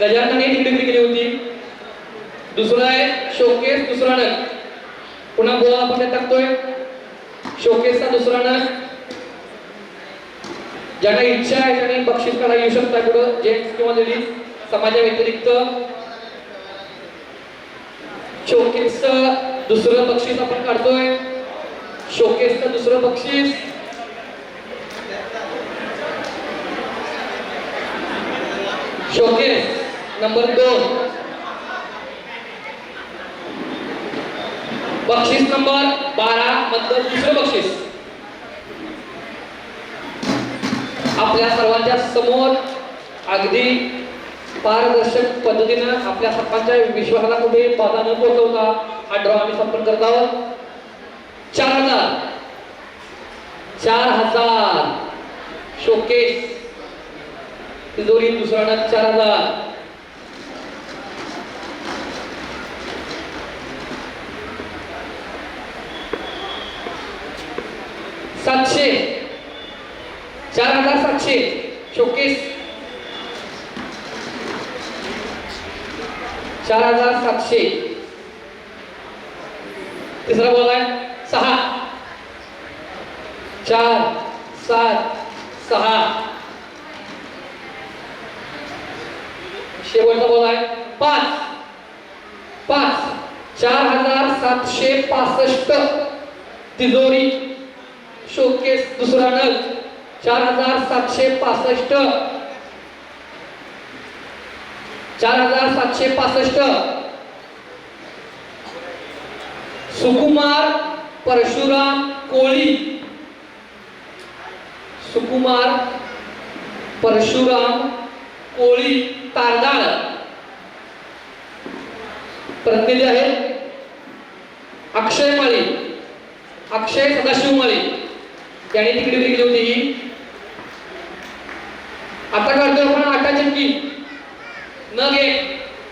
गजाननने तिकीट केली होती. दुसरा आहे शोकेस दुसरा नग. पुन्हा बॉल आपण ते टाकतोय. शोकेसचा दुसरा नग. ज्यांना इच्छा आहे त्यांनी बक्षीस काढा येऊ शकता पुढं, जेंट्स किंवा लेडीज समाजा व्यतिरिक्त. शोकेसचं दुसरं बक्षीस आपण काढतोय. शोकेसचं दुसरं बक्षीस शोकेस नंबर 2 बक्षीस नंबर 12 मधलं दुसरं बक्षीस आपल्या सर्वांच्या समोर अगदी पारदर्शक पद्धतीनं आपल्या सर्वांच्या विश्वासाला कुठे बाधा न पोहोचवता हा ड्रॉ आम्ही संपन्न करत आहोत. 4000 शोकेस तिजोरी दुसरा नग 4000. सातशे 4700 शोकेस 4700. तिसरा बॉल आहे 6 4 7 6. शेवटचा बॉल आहे 5 4765 तिजोरी शोकेस दुसरा नग 4765 4765. सुकुमार परशुराम कोळी. सुकुमार परशुराम कोळी तारदाळ. प्रतिनिधी आहे अक्षय माळी. अक्षय सदाशिव माळी यांनी तिकीट विकली होती ही. आता काढतोय आपण 8 चक्की नग 1.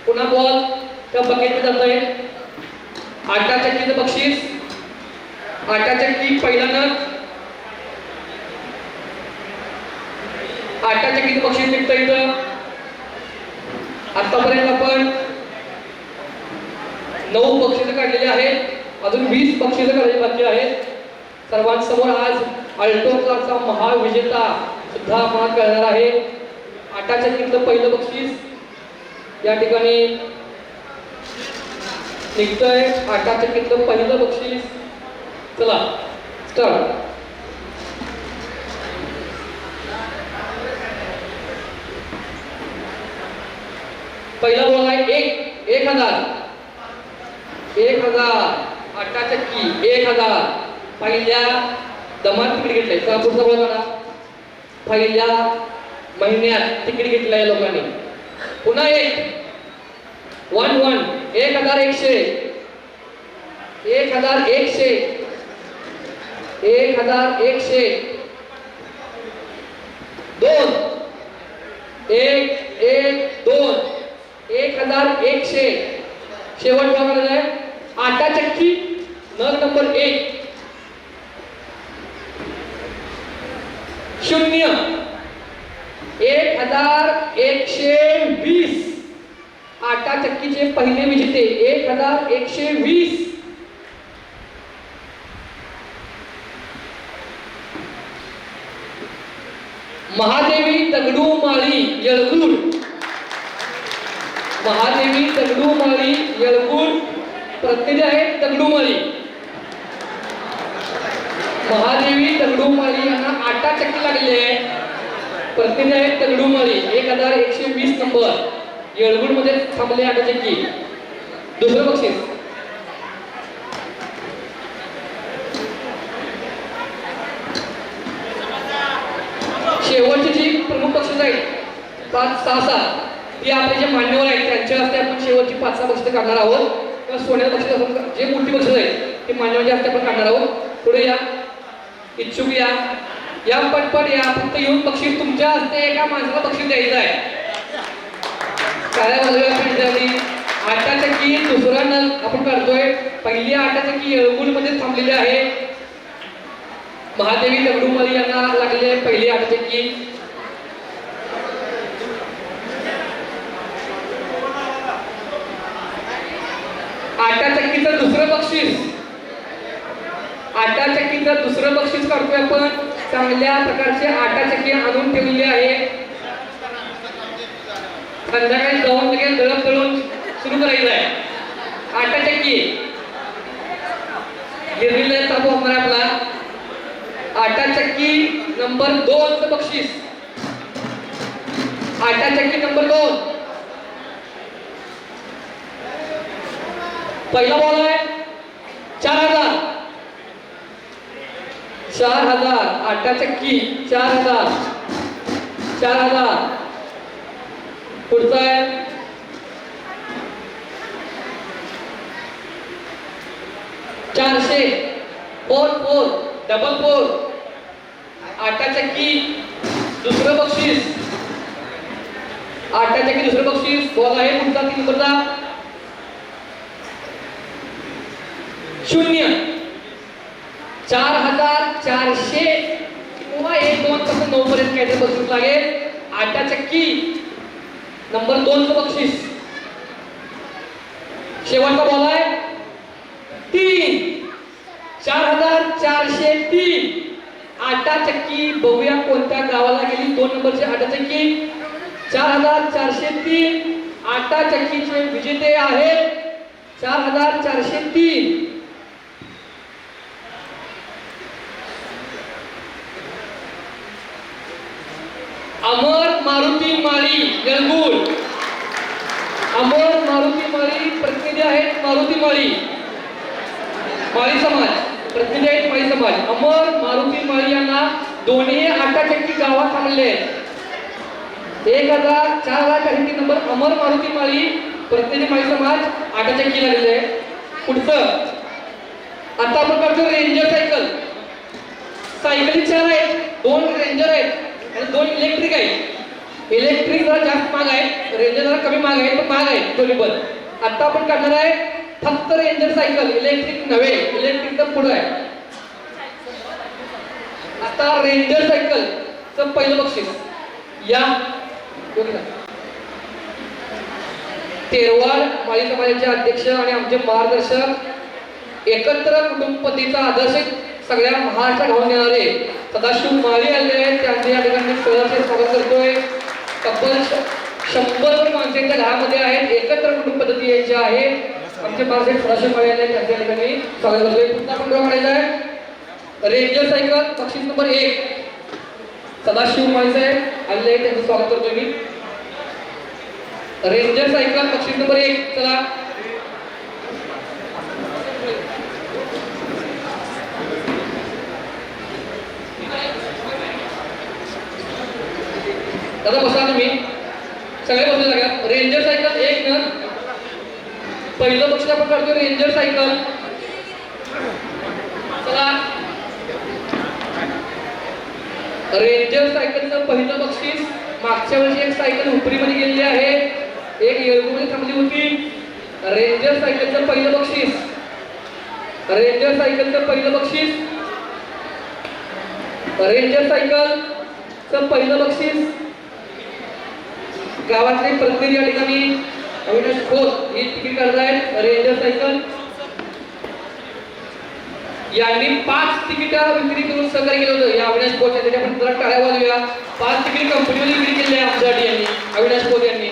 पुन्हा बॉल त्या आटा चक्की पहिला नग, आटा चक्कीचं बक्षीस निघतं इथं. आतापर्यंत आपण 9 बक्षिसं काढलेली आहेत. अजून 20 बक्षिसं काढायची बाकी आहेत. सर्वांसमोर आज अल्टो कारचा महाविजेता सुद्धा मान करणार आहे. आटा चक्कीतलं पहिलं बक्षीस या ठिकाणी निघतंय. आटा चक्कीतलं पहिलं बक्षीस. चला स्टार्ट. पहिला बॉल आहे 1000. आटा चक्की 1000. पहिल्या दमात तिकीट घेतलंय. चला पुढचा बॉल काढा. पहिल्या महिन्यात तिकीट घेतलंय लोकांनी. पुन्हा 11. 1100. 1100. 1100. 2. 2. 1100. शेवट बघायला आहे आटा चक्की नग नंबर 1. 0. 1120. आटा चक्कीचे पहिले विजेते 1120. महादेवी दगडू माळी येळगुड. महादेवी दगडू माळी येळगुड प्रतिनिधी आहेत दगडू माळी. महादेवी दगडू माळी यांना आटा चक्की लागली आहे. प्रतिनिधी आहेत दगडू माळी. 1120 नंबर येळगुड मध्ये थांबले आटा चक्की. दुसरं बक्षीस शेवटची जी प्रमुख बक्षीस आहेत 5, 6, 7 ती आपले जे मान्यवर आहेत त्यांच्या हस्ते आपण शेवटची 5-6 बक्षिसं काढणार आहोत. किंवा सोन्याचं बक्षीस असून जे मोठी बक्षीस आहेत ते मान्यवरच्या हस्ते आपण काढणार आहोत. पुढे या, इच्छुक या पटपट या. फक्त येऊन बक्षीस तुमच्या हस्ते एका माणसाला बक्षीस द्यायचं आहे. काय आटा चक्की दुसरा नग आपण काढतोय. पहिली आटा चक्की येळगुड मध्ये थांबलेली आहे. महादेवी दगडू माळी यांना लागलेली आहे पहिली आटा चक्की. आटा चक्कीचं दुसरं बक्षीस. आटा चक्कीचं दुसरं बक्षीस काढतोय आपण. चांगल्या प्रकारचे आटा चक्की आणून ठेवलेली आहे. संध्याकाळी जाऊन लगेच दळप दळून सुरू करायचं आहे. आटा चक्की गिरणीला ताबू असणार आपला. आटा चक्की नंबर 2चं बक्षीस. आटा चक्की नंबर 2. पहिला बॉल आहे 4000. 4000. आटा चक्की 4000. 4000. पुढचा आहे 400. 4. डबल 4. आटा चक्की दुसरं बक्षीस. आटा चक्की दुसरं बक्षीस. बॉल आहे पुढचा 3 नंबरचा 0. 4400 किंवा 1, 2 पासून 9 पर्यंत काहीतरी बक्षीस लागेल. आटा चक्की नंबर 2चं बक्षीस. शेवटचा बॉल आहे 3. 4403. आटा चक्की बघूया कोणत्या गावाला गेली. 2 नंबरची आटा चक्की 4403. आटा चक्कीचे विजेते आहेत 4403. अमर मारुती माळी येळगुड. अमर मारुती माळी प्रतिनिधी आहेत मारुती माळी. माळी समाज प्रतिनिधी आहेत माळी समाज. अमर मारुती माळी यांना दोन्ही आटा चक्की गावात थांबले आहेत. 4000 नंबर अमर मारुती माळी प्रतिनिधी माळी समाज आटा चक्की लागलेले आहे. पुढचं आता आपण करतो रेंजर सायकल. सायकली 4 आहेत. 2 रेंजर आहेत आणि 2 इलेक्ट्रिक आहेत. इलेक्ट्रिक जरा जास्त महाग आहे. रेंजर जरा कमी महाग आहे पण महाग आहे दोन्ही पण. आता आपण करणार आहे फक्त रेंजर सायकल. इलेक्ट्रिक नव्हे. इलेक्ट्रिक तर पुढे आहे. आता रेंजर सायकलचं पहिलं बक्षीस या योगी ना. तेरवाड माळी समाजाचे अध्यक्ष आणि आमचे मार्गदर्शक एकत्र कुटुंब पद्धतीचा आदर्श सगळ्या महाराष्ट्रात घालून येणारे सदाशिव माळी आले आहेत. त्यांचे या ठिकाणी सहर्ष स्वागत करतोय. तब्बल 100 माणसांच्या घरामध्ये आहेत. एकत्र कुटुंब पद्धती यांच्या आहेत. आमचे मार्गदर्शक सदाशिव माळी आले त्यांच्या ठिकाणी स्वागत करतोय. पुन्हा आपण ड्रॉ करायचा आहे. रेंजर सायकल बक्षीस नंबर 1 सदाशिव माळी साहेब आले त्यांचं स्वागत करतोय मी. रेंजर सायकल बक्षीस नंबर 1 चला. दादा बसा तुम्ही सगळे बसले जागा. रेंजर सायकल 1 ना पहिलं बक्षीस आपण काढतोय रेंजर सायकल. चला रेंजर सायकलचं पहिलं बक्षीस. मागच्या वर्षी एक सायकल उपरीमध्ये गेलेली आहे, एक येळगुमध्ये थांबली होती. रेंजर सायकलचं पहिलं बक्षीस. रेंजर सायकलचं पहिलं बक्षीस. रेंजर सायकलचं पहिलं बक्षीस. गावातले प्रतिनिधी या ठिकाणी अविनाश खोत हे तिकीट काढतायत. रेंजर सायकल यांनी 5 तिकीटं विक्री करून सहकार्य केलं होतं. या अविनाश खोत यांनी आपण जरा टाळ्या वाजवूया. 5 तिकीट कंपनीमध्ये विक्री केली आहे आमच्यासाठी यांनी अविनाश खोत यांनी.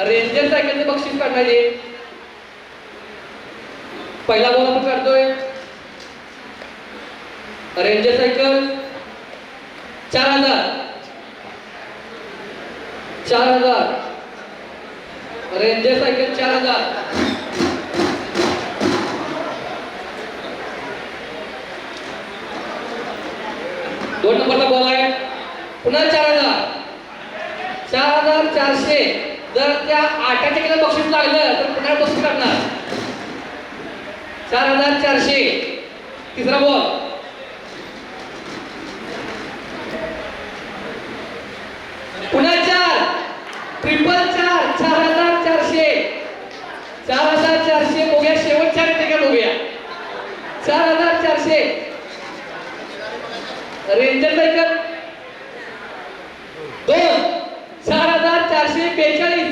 रेंजर सायकलचे बक्षीस काढणारे पहिला बॉल आपण काढतोय. Ranger cycle 4000 4000 ranger cycle 4000. दोन नंबरचा बॉल आहे. पुन्हा 4000 4400. जर त्या 8च्या केलं बक्षीस लागलं तर पुन्हा बक्षीस काढणार. 4400. तिसरा बॉल. पुन्हा 4 ट्रिपल 4 4400. 4400 बघूया शेवटच्या ठिकाणी बघूया. 4400 ranger cycle 2 4442.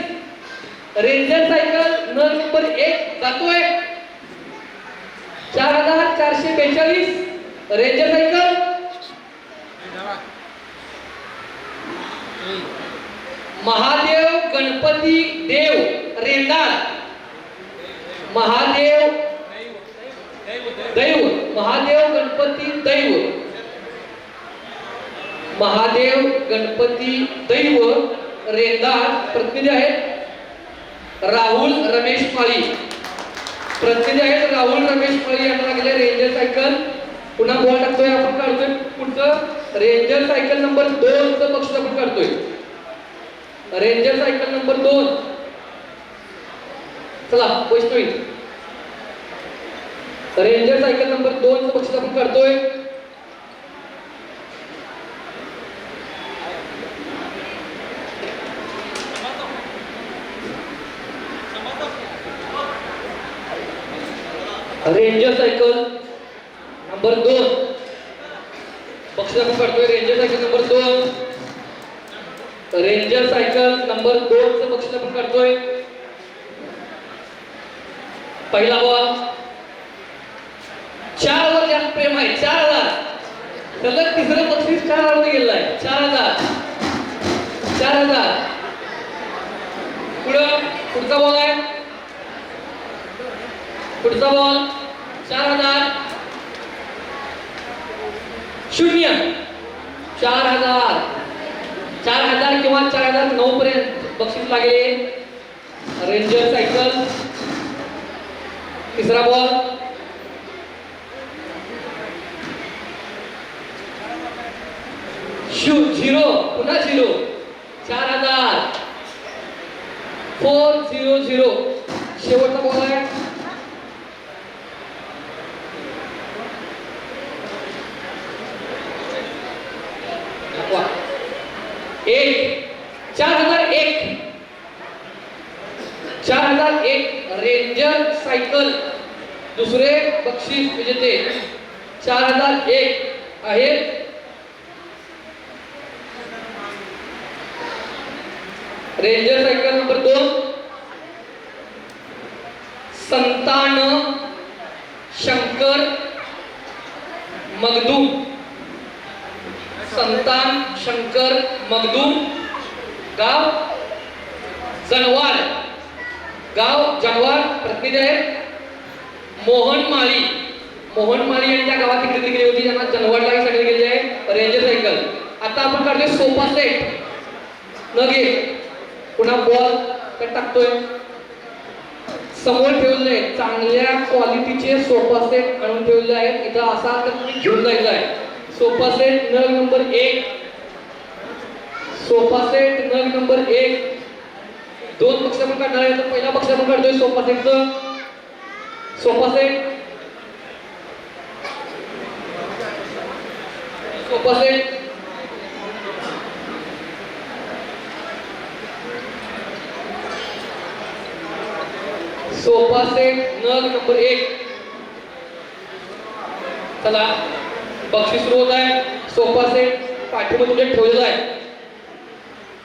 Ranger cycle number 1 जातोय. 4442 रेंजर सायकल. महादेव गणपती देव रेंदाळ. महादेव दैव. महादेव गणपती दैव. महादेव गणपती दैव रेंदाळ. प्रतिनिधी आहेत राहुल रमेश माळी. प्रतिनिधी आहेत राहुल रमेश माळी यांना लागले रेंजर सायकल. पुन्हा बॉल टाकतोय आपण काढतोय पुढचं रेंजर सायकल नंबर 2चं बक्षीस आपण काढतोय. रेंजर सायकल नंबर 2 चला वैष्णवी. रेंजर सायकल नंबर 2चं बक्षीस आपण काढतोय. रेंजर सायकल नंबर 2 बक्षीस आपण काढतोय. Ranger cycle number 2. Ranger cycle number 2चं बक्षीस आपण काढतोय. पहिला बॉल. 4 वर जास्त प्रेम आहे. 4000 सलग तिसरं बक्षीस 4000 मध्ये गेलेलं आहे. 4000 पुढचा बॉल आहे. पुढचा बॉल 4000 0 4000 4000 किंवा 4009 पर्यंत बक्षीस लागेल. Ranger cycle. तिसरा बॉल. झिरो पुन्हा 0 4000 400. शेवटचा बॉल आहे. एक 4001 रेंजर सायकल दुसरे बक्षीस विजेते 4001 आहेत. रेंजर सायकल नंबर 2 संतान शंकर मगदूम. संतान शंकर मगदूम, गाव जनवार. प्रतिनिधी आहेत मोहन माळी. मोहन माळी यांनी त्या गावात तिकडे गेली होती, त्यांना जनवारला सगळे गेले आहे रेंजर सायकल. आता आपण काढतोय सोफा सेट. न घे पुन्हा बॉल तर टाकतोय. समोर ठेवले चांगल्या क्वालिटीचे सोफा सेट आणून ठेवले आहेत. इथं असा तर तुम्ही घेऊन जायचा आहे. सोफा सेट नग नंबर 1. सोफा सेट नग नंबर 1. 2 बक्स आपण काढणार आहे. तर पहिला बक्स आपण काढतोय सोफा सेटचं. Sofa set sofa set sofa set नग नंबर 1. चला बक्षीस सुरू होत आहे. सोफा सेट पाठीमध्ये ठेवलेला आहे.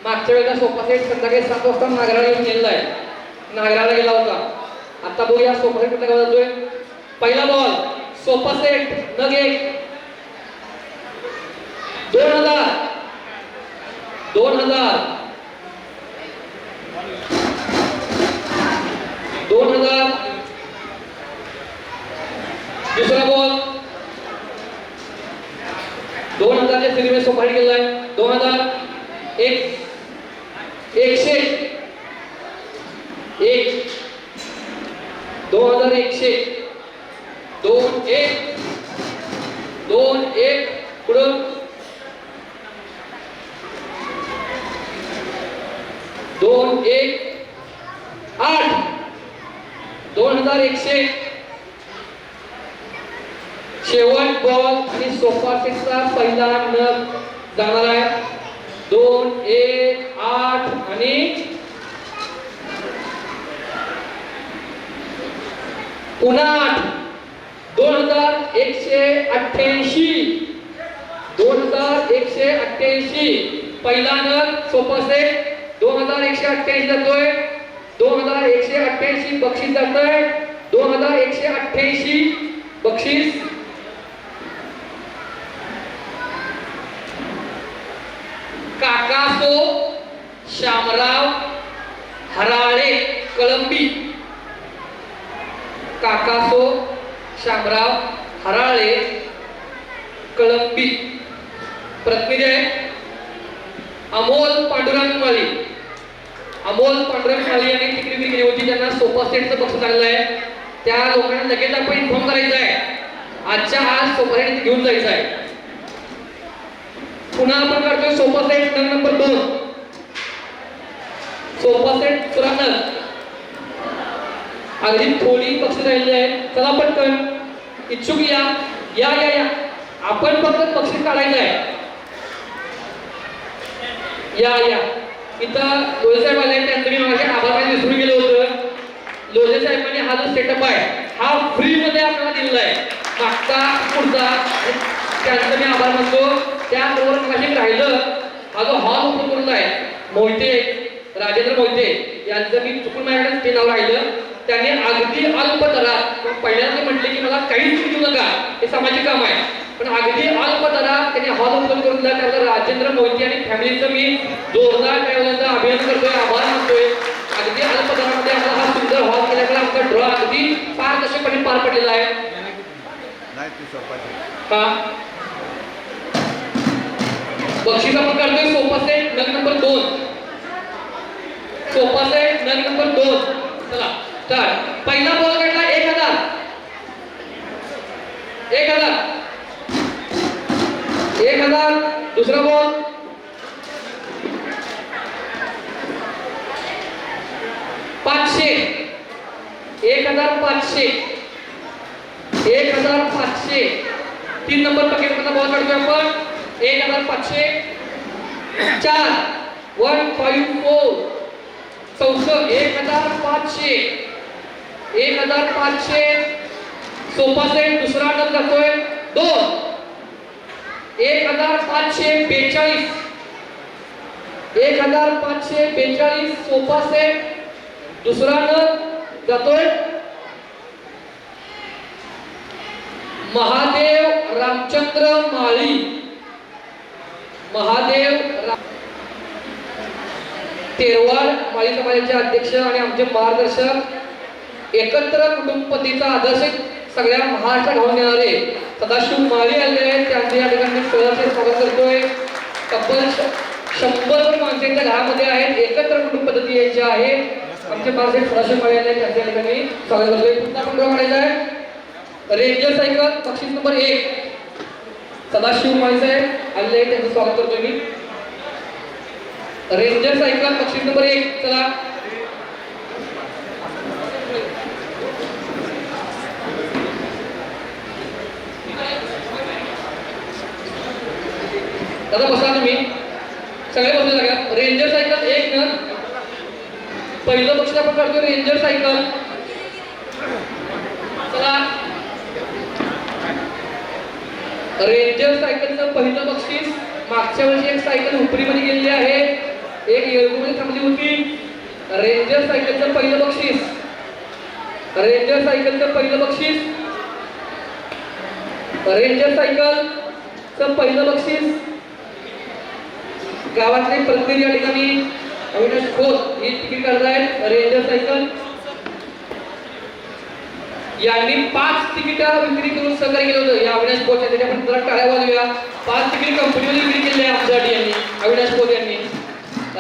मागच्या वेळेला सोफा सेट संध्याकाळी 7 वाजता नागराला येऊन गेलेला आहे. नागराला गेला होता. आता बघूया सोफा सेट कुठल्या गावात जातोय. पहिला बॉल सोफा सेट नग 1. 2000 दुसरा बॉल 2000 च्या सिरीमध्ये सोफा सेट गेलाय. 2000 1 100 1 2100 2 1 2 1 पुढं 2 1 8 2100. शेवट बॉल आणि सोफा सेटचा पहिला नग जाणार आहे. 2 1 8 आणि पुन्हा 8. 2188. 2188 पहिला नग सोफा सेट 2188 जातोय. 2188 बक्षीस जातोय. 2188 बक्षीस. काकासो श्यामराव हराळे कळंबी. काकासो श्यामराव हराळे कळंबी. प्रतिनिधी आहे अमोल पांडुरंग माळी. अमोल पांडुरंग माळी यांनी तिकडे गेली होती. त्यांना सोफा सेटचं बक्षीस आलेलं आहे. त्या लोकांना लगेच आपण इन्फॉर्म करायचं आहे. आजच्या आज सोफा सेट घेऊन जायचं आहे. पुन्हा आपण करतोय sofa set number 2. Sofa set सुरानल. अगदी थोडी बक्षीस राहिली आहे. चला पटकन इच्छुक या या या या आपण फक्त बक्षीस काढायचं आहे. या या इथं लोजे साहेब आले. त्यांचं मी माझ्या आभार विसरून गेलो होतं. लोजे साहेबांनी हा जो सेटअप आहे हा फ्री मध्ये आपल्याला दिलेला आहे. मागचा पुढचा त्यांचा मी आभार मानतो. त्याबरोबर माझे राहिलं हा जो हॉल ओपन करून आहे मोहिते राजेंद्र मोहिते यांचं मी चुकून माझ्याकडे ते नाव राहिलं. त्यांनी अगदी अल्प दरात पहिल्यांदा म्हटले की मला काहीच देऊ नका हे सामाजिक काम आहे पण अगदी अल्प दरात त्यांनी हॉल ओपन करून दिला. त्याबद्दल राजेंद्र मोहिते आणि फॅमिलीचं मी जोरदार ट्रॅव्हलरचा अभिनंदन करतोय आभार मानतोय. अगदी अल्प दरामध्ये आपला हा सुंदर हॉल केल्यामुळे आमचा ड्रॉ अगदी पारदर्शकपणे पार पडलेला आहे. का बक्षीस आपण करतोय सोफा सेट नग नंबर 2. सोफा सेट नग नंबर 2. चला स्टार्ट. पहिला बॉल काढला 1000. 1000 दुसरा बॉल 500. 1500. 1500 3 नंबर पॅकेट मधला बॉल काढतोय आपण. 1500 4 154 चौथं 1500. 1500 सोफा सेट दुसरा नग जातोय 2. 1542 1542 सोफा सेट दुसरा नग जातोय महादेव रामचंद्र माळी. तेरवाड माळी समाजाचे अध्यक्ष आणि आमचे मार्गदर्शक, एकत्र कुटुंब पद्धतीचा आदर्श सगळ्या महाराष्ट्रात घडवून देणारे सदाशिव माळी आले आहेत. त्यांचे या ठिकाणी सहर्ष स्वागत करतोय. तब्बल 100 माणसांच्या घरामध्ये आहेत. एकत्र कुटुंब पद्धती यांची आहे. आमचे मार्गदर्शक सदाशिव माळी आले, त्यांच्या ठिकाणी स्वागत करतोय. पुन्हा पुढे म्हणायचं आहे रेंजर सायकल बक्षीस नंबर 1 सदाशिव माळी साहेब आले, त्यांचं स्वागत करतोय मी. रेंजर सायकल बक्षीस नंबर 1 चला. दादा बसा तुम्ही सगळे बसले जागा. रेंजर सायकल 1 ना पहिलं बक्षीस आपण करतोय रेंजर सायकल. चला रेंजर सायकलचं पहिलं बक्षीस. मागच्या वर्षी एक सायकल हुपरीमध्ये गेलेली आहे, एक येळगूमध्ये थांबली होती. रेंजर सायकलचं पहिलं बक्षीस. रेंजर सायकलचं पहिलं बक्षीस. रेंजर सायकलचं पहिलं बक्षीस. गावातले प्रतिनिधी या ठिकाणी अविनाश खोत ही तिकीट काढतायत. रेंजर सायकल यांनी 5 तिकीटं विक्री करून सहकार्य केलं होतं. या अविनाश खोत यांनी आपण जरा टाळ्या वाजवूया. 5 तिकीट कंपनीमध्ये विक्री केली आहे आमच्यासाठी यांनी, अविनाश खोत यांनी.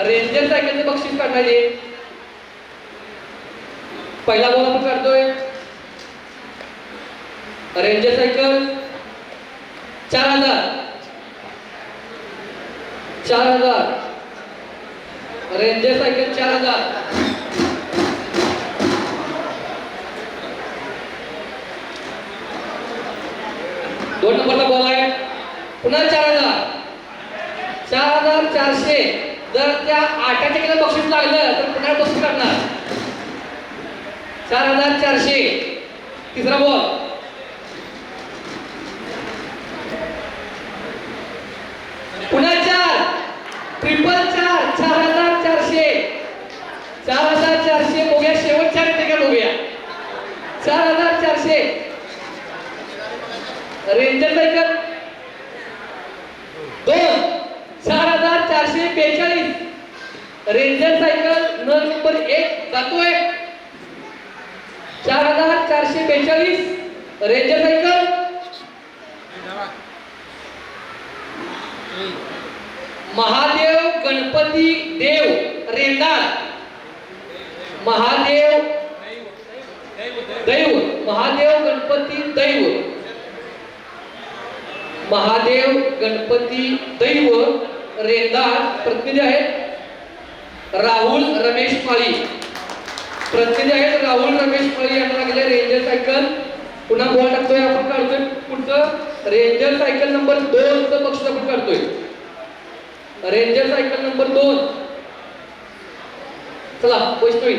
रेंजर सायकलचे बक्षीस काढण्याचे पहिला बॉल आपण काढतोय. Ranger cycle 4000 ranger cycle 4000. दोन नंबरचा बॉल आहे. पुन्हा 4400. जर त्या 8च्या केलं बक्षीस लागलं तर पुन्हा बक्षीस काढणार. 4400. तिसरा बॉल. पुन्हा 4. 444. 4400. 4400 बघूया शेवटच्या रेटे का बघूया. 4400. Ranger cycle 2. 4442. Ranger cycle number 1 जातोय. 4442 रेंजर सायकल. महादेव गणपती देव रेंदाळ. महादेव दैव. महादेव गणपती दैव. महादेव गणपती दैव रेंदाळ. प्रतिनिधी आहेत राहुल रमेश माळी. प्रतिनिधी आहेत राहुल रमेश माळी यांना लागले रेंजर सायकल. पुन्हा बॉल टाकतोय आपण काढतोय पुढचं रेंजर सायकल नंबर 2 चं बक्षीस आपण काढतोय. रेंजर सायकल नंबर 2 चला बसतोय.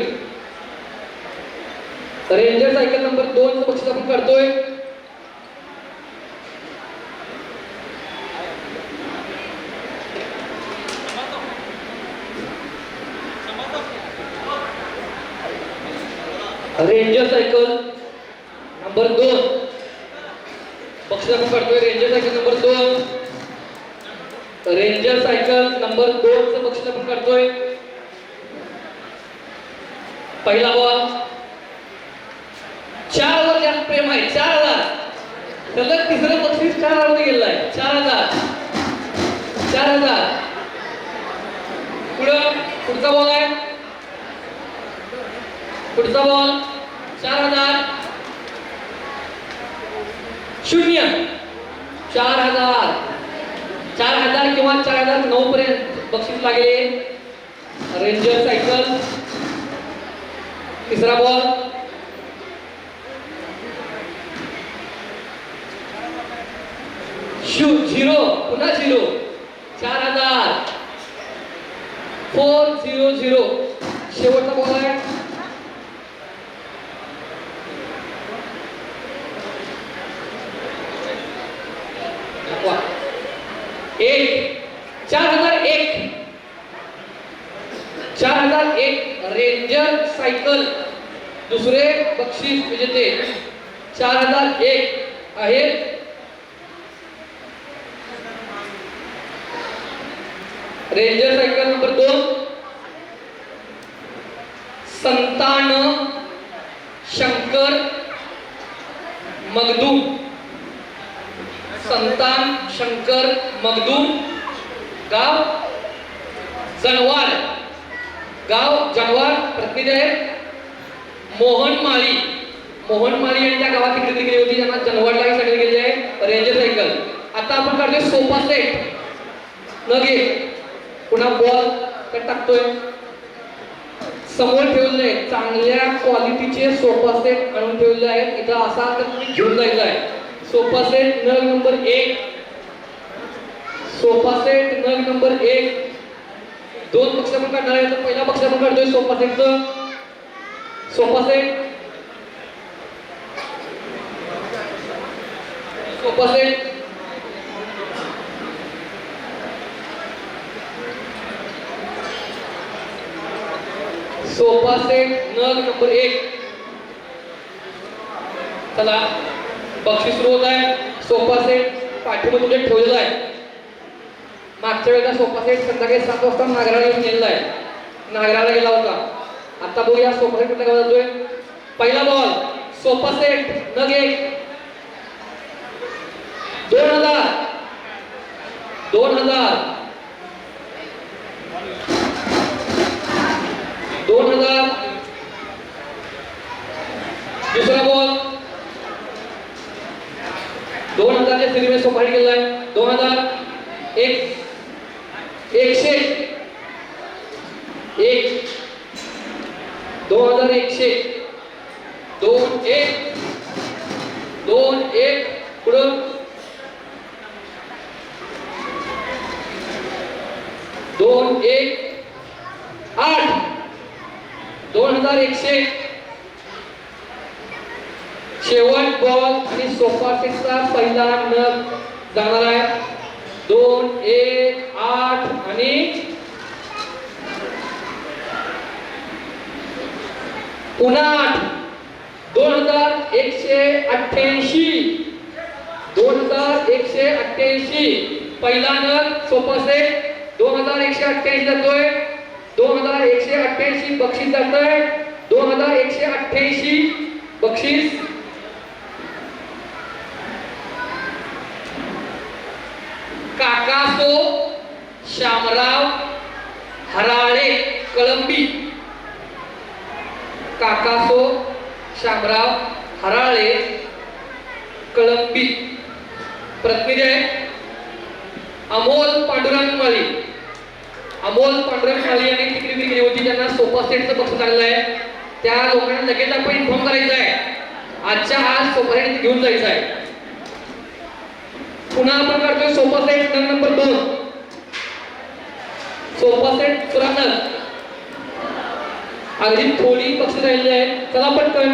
रेंजर सायकल नंबर 2 चं बक्षीस आपण काढतोय. रेंजर सायकल नंबर 2 बक्षीस आपण काढतोय. Ranger cycle number 2. Ranger cycle number 2 चं बक्षीस आपण काढतोय. पहिला बॉल. 4 वर जास्त प्रेम आहे. 4000. सलग तिसरं बक्षीस 4000 मध्ये गेलेलं आहे. 4000. पुढचा बॉल आहे. पुढचा बॉल 4000. 0. 4000 किंवा 4009 पर्यंत बक्षीस लागेल. Ranger cycle. तिसरा बॉल. 0 पुन्हा 0. 4000. 400. शेवटचा बॉल आहे. एक 4001. 4001 रेंजर सायकल दुसरे बक्षीस विजेते 4001 आहेत रेंजर सायकल नंबर 2 संतान शंकर मगदूम, संतान शंकर मगदूम, गाव जनवार, प्रतिनिधी आहे मोहन माळी. मोहन माळी यांनी त्या गावात खरेदी केली होती, त्यांना जनवारला सगळी गेली आहे रेंजर सायकल. आता आपण काढतोय सोफा सेट न घे, पुन्हा बॉल तर टाकतोय समोर ठेवले चांगल्या क्वालिटीचे सोफा सेट आणून ठेवले आहेत. इथं असा तर तुम्ही घेऊन जायचं आहे. सोफा सेट नग नंबर 1, सोफा सेट नग नंबर 1. 2 बक्स आपण काढणार आहे. तर पहिला बक्स आपण काढतोय सोफा सेटचं. Sofa set, sofa set sofa set नग नंबर 1. चला बक्षीस सुरू होत आहे. सोफा सेट पाठीमध्ये तुमच्या ठेवलेला आहे. मागच्या वेळेला सोफा सेट संध्याकाळी 7 वाजता नागराला येऊन गेलेला आहे, नागराला गेला होता. आता बघूया सोफा सेट कुठल्या गावात जातोय. पहिला बॉल सोफा सेट नग 1 2000 2000 2000. दुसरा बॉल 2000 च्या सिरीज सोफा सेट गेलाय. 2000 1 100 1 2100 2 1 2 1 पुढं 2 1 8 2100. शेवट बॉल आणि सोफा सेटचा पहिला नग जाणार आहे. 2 1 8 आणि पुन्हा 8 2188 2188. पहिला नग सोफा सेट 2188 जातोय. 2188 बक्षीस जातोय. 2188 बक्षीस. काकासो शामराव हराळे कळंबी, काकासो शामराव हराळे कळंबी. प्रतिनिधी आहे अमोल पांडुरंग माळी. अमोल पांडुरंग माळी यांनी टिकरी केली होती, त्यांना सोफा सेटचं बक्षीस आलेलं आहे. त्या लोकांना लगेच आपण इन्फॉर्म करायचं आहे. आजच्या आज सोफा सेट घेऊन जायचं आहे. पुन्हा आपण करतोय sofa set number 2. Sofa set पुराण अगदी थोडी बक्षीस राहिली आहे. चला पटकन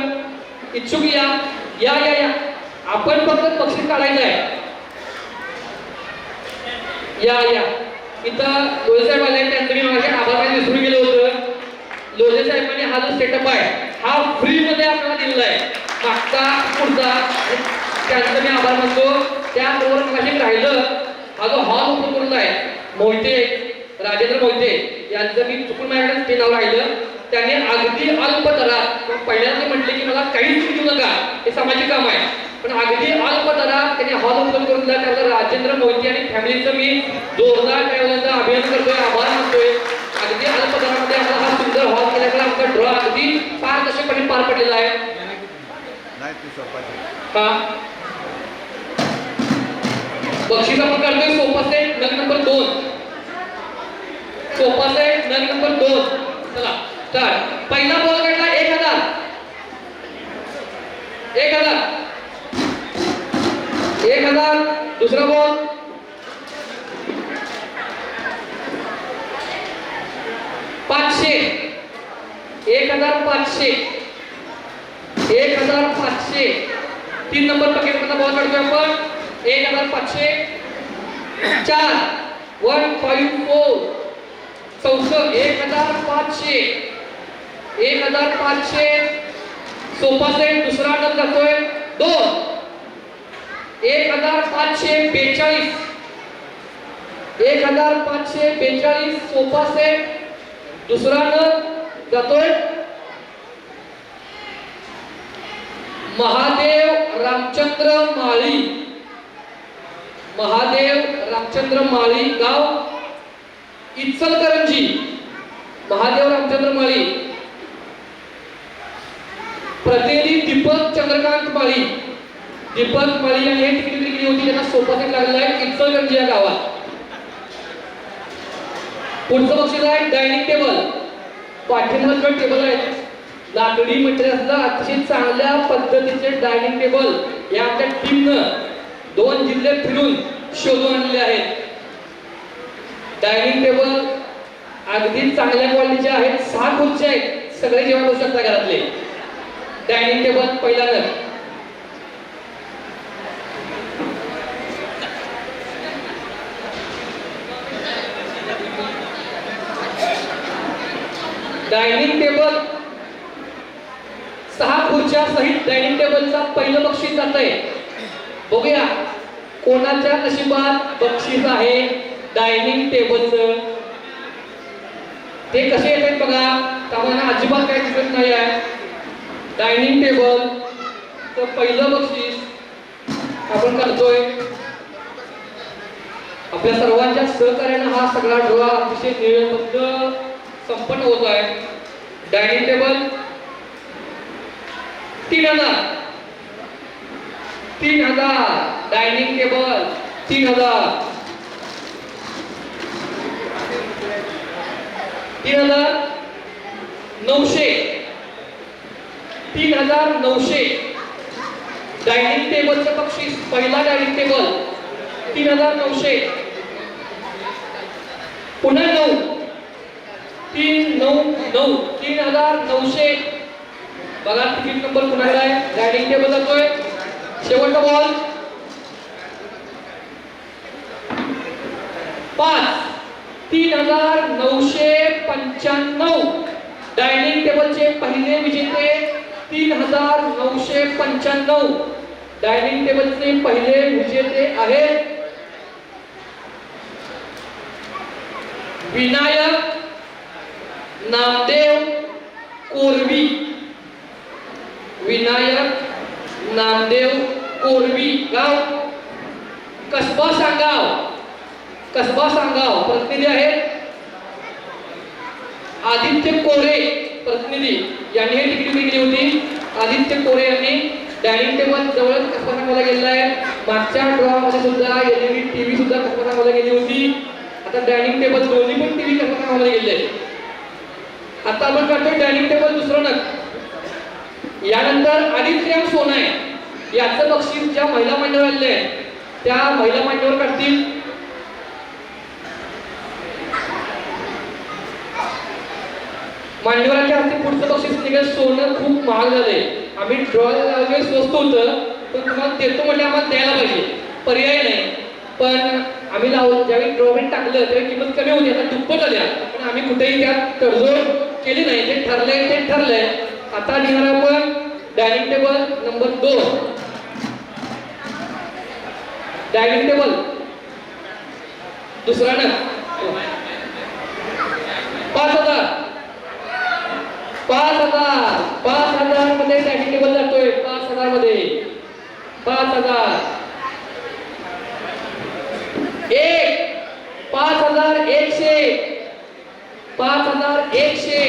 इच्छुक या या या या आपण फक्त बक्षीस काढायचं आहे. या या इथं लोजे साहेब आले, त्यांचं मी माझ्या आभार मानायला विसरून गेलो होतं. लोजे साहेबांनी हा जो सेटअप आहे हा फ्री मध्ये आपल्याला दिलेला आहे. मागचा पुढचा त्यांचं मी आभार मानतो. त्याबरोबर माझे राहिलं हा जो हॉल ओपन करून आहे मोहिते, राजेंद्र मोहिते यांचं मी चुकून माझ्याकडे ते नाव राहिलं. त्यांनी अगदी अल्प दरात पहिल्यांदा म्हटले की मला काहीच देऊ नका, हे सामाजिक काम आहे, पण अगदी अल्प दरात त्यांनी हॉल ओपन करून दिला. त्याबद्दल राजेंद्र मोहिते आणि फॅमिलीचं मी जोरदार टाळ्यांचा अभिनंदन करतोय, आभार मानतोय. अगदी अल्प दरामध्ये आपला हा सुंदर हॉल केल्यामुळे आमचा ड्रॉ अगदी पारदर्शकपणे पार पडलेला आहे. का बक्षीस आपण करतोय सोफा सेट नग नंबर 2. सोफा सेट नग नंबर 2. चला स्टार्ट. पहिला बॉल काढला 1000 1000 1000. दुसरा बॉल 500 1500 1500. 3 नंबर पॅकेटमधला बॉल काढतोय आपण 1500. 4 154. 34 खुर्च 1500. 1500. सोफा सेट दुसरा नग जातोय 2. 1542. 1542 सोफा सेट दुसरा नग जातोय महादेव रामचंद्र माळी. महादेव रामचंद्र माळी, गाव इचलकरंजी. महादेव रामचंद्र माळी. प्रतिनिधी दीपक चंद्रकांत माळी. दीपक माळी यांनी हे तिकीट विक्री होती, त्यांना सोफा सेट लागलेला आहे इचलकरंजी या गावात. पुढचं बक्षीस आहे डायनिंग टेबल. पाठीमागचं टेबल आहे लाकडी मटेरियलला अतिशय चांगल्या पद्धतीचे डायनिंग टेबल या आमच्या टीमनं 2 जिल्हे फिरून शोधून आणलेले आहेत. डायनिंग टेबल अगदी चांगल्या क्वालिटीचे आहेत. 6 खुर्च्या आहेत, सगळे जेवण करू शकता घरातले. डायनिंग टेबल पहिला नग. डायनिंग टेबल 6 खुर्च्या सहित डायनिंग टेबलचा पहिलं बक्षीस जात आहे. बघूया कोणाच्या नशिबात बक्षीस आहे डायनिंग टेबलचं. ते कसे येतात बघा, त्यामुळे अजिबात काही दिसत नाही आहे. डायनिंग टेबल तर पहिलं बक्षीस आपण करतोय. आपल्या सर्वांच्या सहकार्यानं हा सगळा ड्रॉ अतिशय नियमबद्ध संपन्न होत आहे. Dining table 3000. 3000 dining table 3000. 3900. 3900 dining टेबलचं बक्षीस. पहिला डायनिंग टेबल 3900. पुन्हा 9. 399. 3900. बघा तिकीट नंबर कुणाकडे आहे. डायनिंग टेबल जातोय. शेवटचा बॉल 5. 3995 डायनिंग टेबलचे पहिले विजेते 3995 डायनिंग टेबलचे पहिले विजेते आहेत विनायक नामदेव कोरवी. विनायक नामदेव कोरवी, गाव कसबा सांगाव. कसबा सांगाव. प्रतिनिधी आहेत आदित्य कोरे. प्रतिनिधी यांनी हे तिकीट विकली होती. आदित्य कोरे यांनी डायनिंग टेबल जवळच कसबा सांगावला गेलेला आहे. मागच्या ड्रॉ मध्ये सुद्धा एलईडी टीव्ही सुद्धा कसबा सांगावला गेली होती. आता डायनिंग टेबल दोन्ही पण टीव्ही कसबा सांगावला गेले. आता आपण करतोय डायनिंग टेबल दुसरं नग. यानंतर आदित्य सोनाय याचं बक्षीस ज्या महिला मान्यवर आलेले आहेत त्या महिला मान्यवर काढतील. मान्यवरांच्या हस्ते पुढचं बक्षीस निघेल. सोनं खूप महाग झालंय. आम्ही ड्रॉ लावले स्वस्त होतं, पण तुम्हाला देतो म्हणजे आम्हाला द्यायला पाहिजे, पर्याय नाही. पण आम्ही लावून ज्यावेळी ड्रॉमेंट टाकलं त्यावेळी किंमत कमी होती, आता दुप्पट आल्या. पण आम्ही कुठेही त्यात तडजोड केली नाही. जे ठरलंय ते ठरलंय. आता निघणार आपण dining table number 2. Dining table दुसरा ना 5000. 5000 मध्ये डायनिंग टेबल जातोय. 5000 मध्ये 5000. 5100. 5100.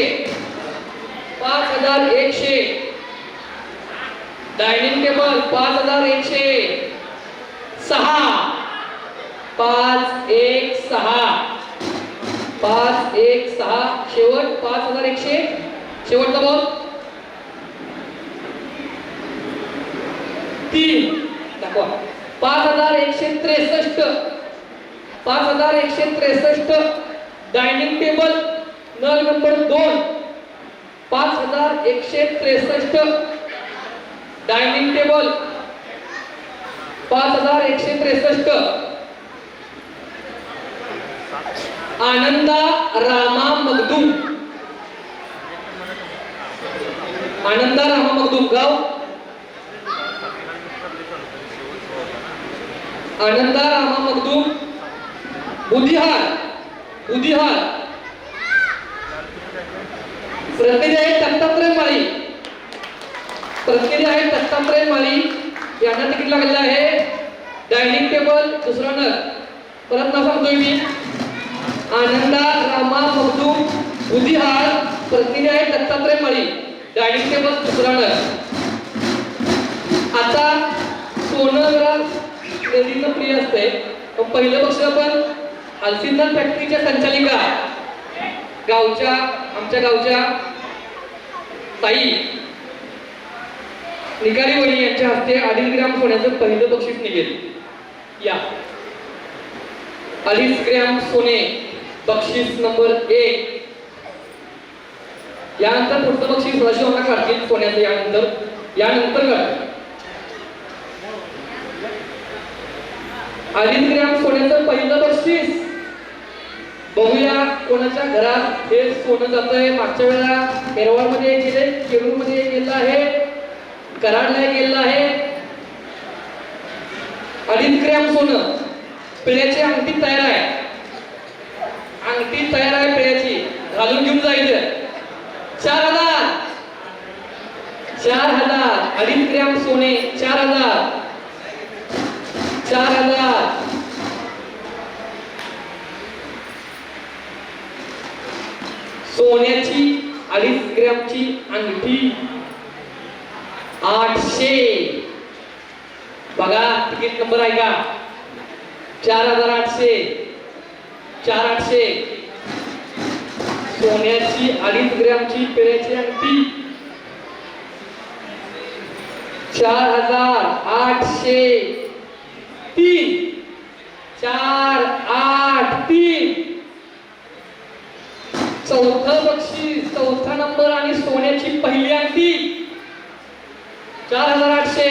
5100 डायनिंग टेबल 5100. 6. 516. 516 शेवट 5100. शेवटचा बॉल 3 दाखवा. 5163. 5163 डायनिंग टेबल नग नंबर 2. 5163 dining table 5163. आनंदा रामा मगदूम. आनंदा रामा मगदूम. गाव आनंदा रामा मगदूम. बुधिहार. बुधिहार. प्रतिनिधी आहे दत्तात्रय माळी. प्रतिनिधी आहे दत्तात्रय माळी. यांना तिकीट लागलेलं आहे. डायनिंग टेबल दुसरा नर. परत नाव सांगतोय मी. आनंदा रामा मगदूम बुधिहार. प्रतिनिधी आहे दत्तात्रय माळी. डायनिंग टेबल दुसरा नर. आता सोनं जरा लेडीजला प्रिय असते. पण पहिलं बघ आपण हलसिंदन फॅक्टरीच्या संचालिका गावच्या आमच्या गावच्या ताई निकारी वणी यांच्या हस्ते 2.5 ग्रॅम सोन्याचं पहिलं बक्षीस निघेल. या 2.5 ग्रॅम सोने बक्षीस नंबर 1. यानंतर पुढचं बक्षीस सदाशिवांना काढतील सोन्याचं. यानंतर काढतील 2.5 ग्रॅम सोन्याचं पहिलं बक्षीस. बघूया कोणाच्या घरात हे सोनं जातंय. मागच्या वेळेला हेरवाडमध्ये गेले, केरूरमध्ये गेलं आहे, कराडला गेलं आहे. 2.5 ग्रॅम सोनं. पिळ्याची अंगठी तयार आहे. अंगठी तयार आहे पिळ्याची. घालून घेऊन जायचं. 4,000. 2.5 ग्रॅम सोने 4,000. 4,000. सोन्याची 2.5 ग्रॅमची अंगठी 800. बघा तिकीट नंबर आहे का? 4,800. 4,800. सोन्याची 2.5 ग्रॅमची पेऱ्याची अंगठी 4,803. 4,803. चौथं बक्षीस, चौथा नंबर आणि सोन्याची पहिली अंगठी 4,800.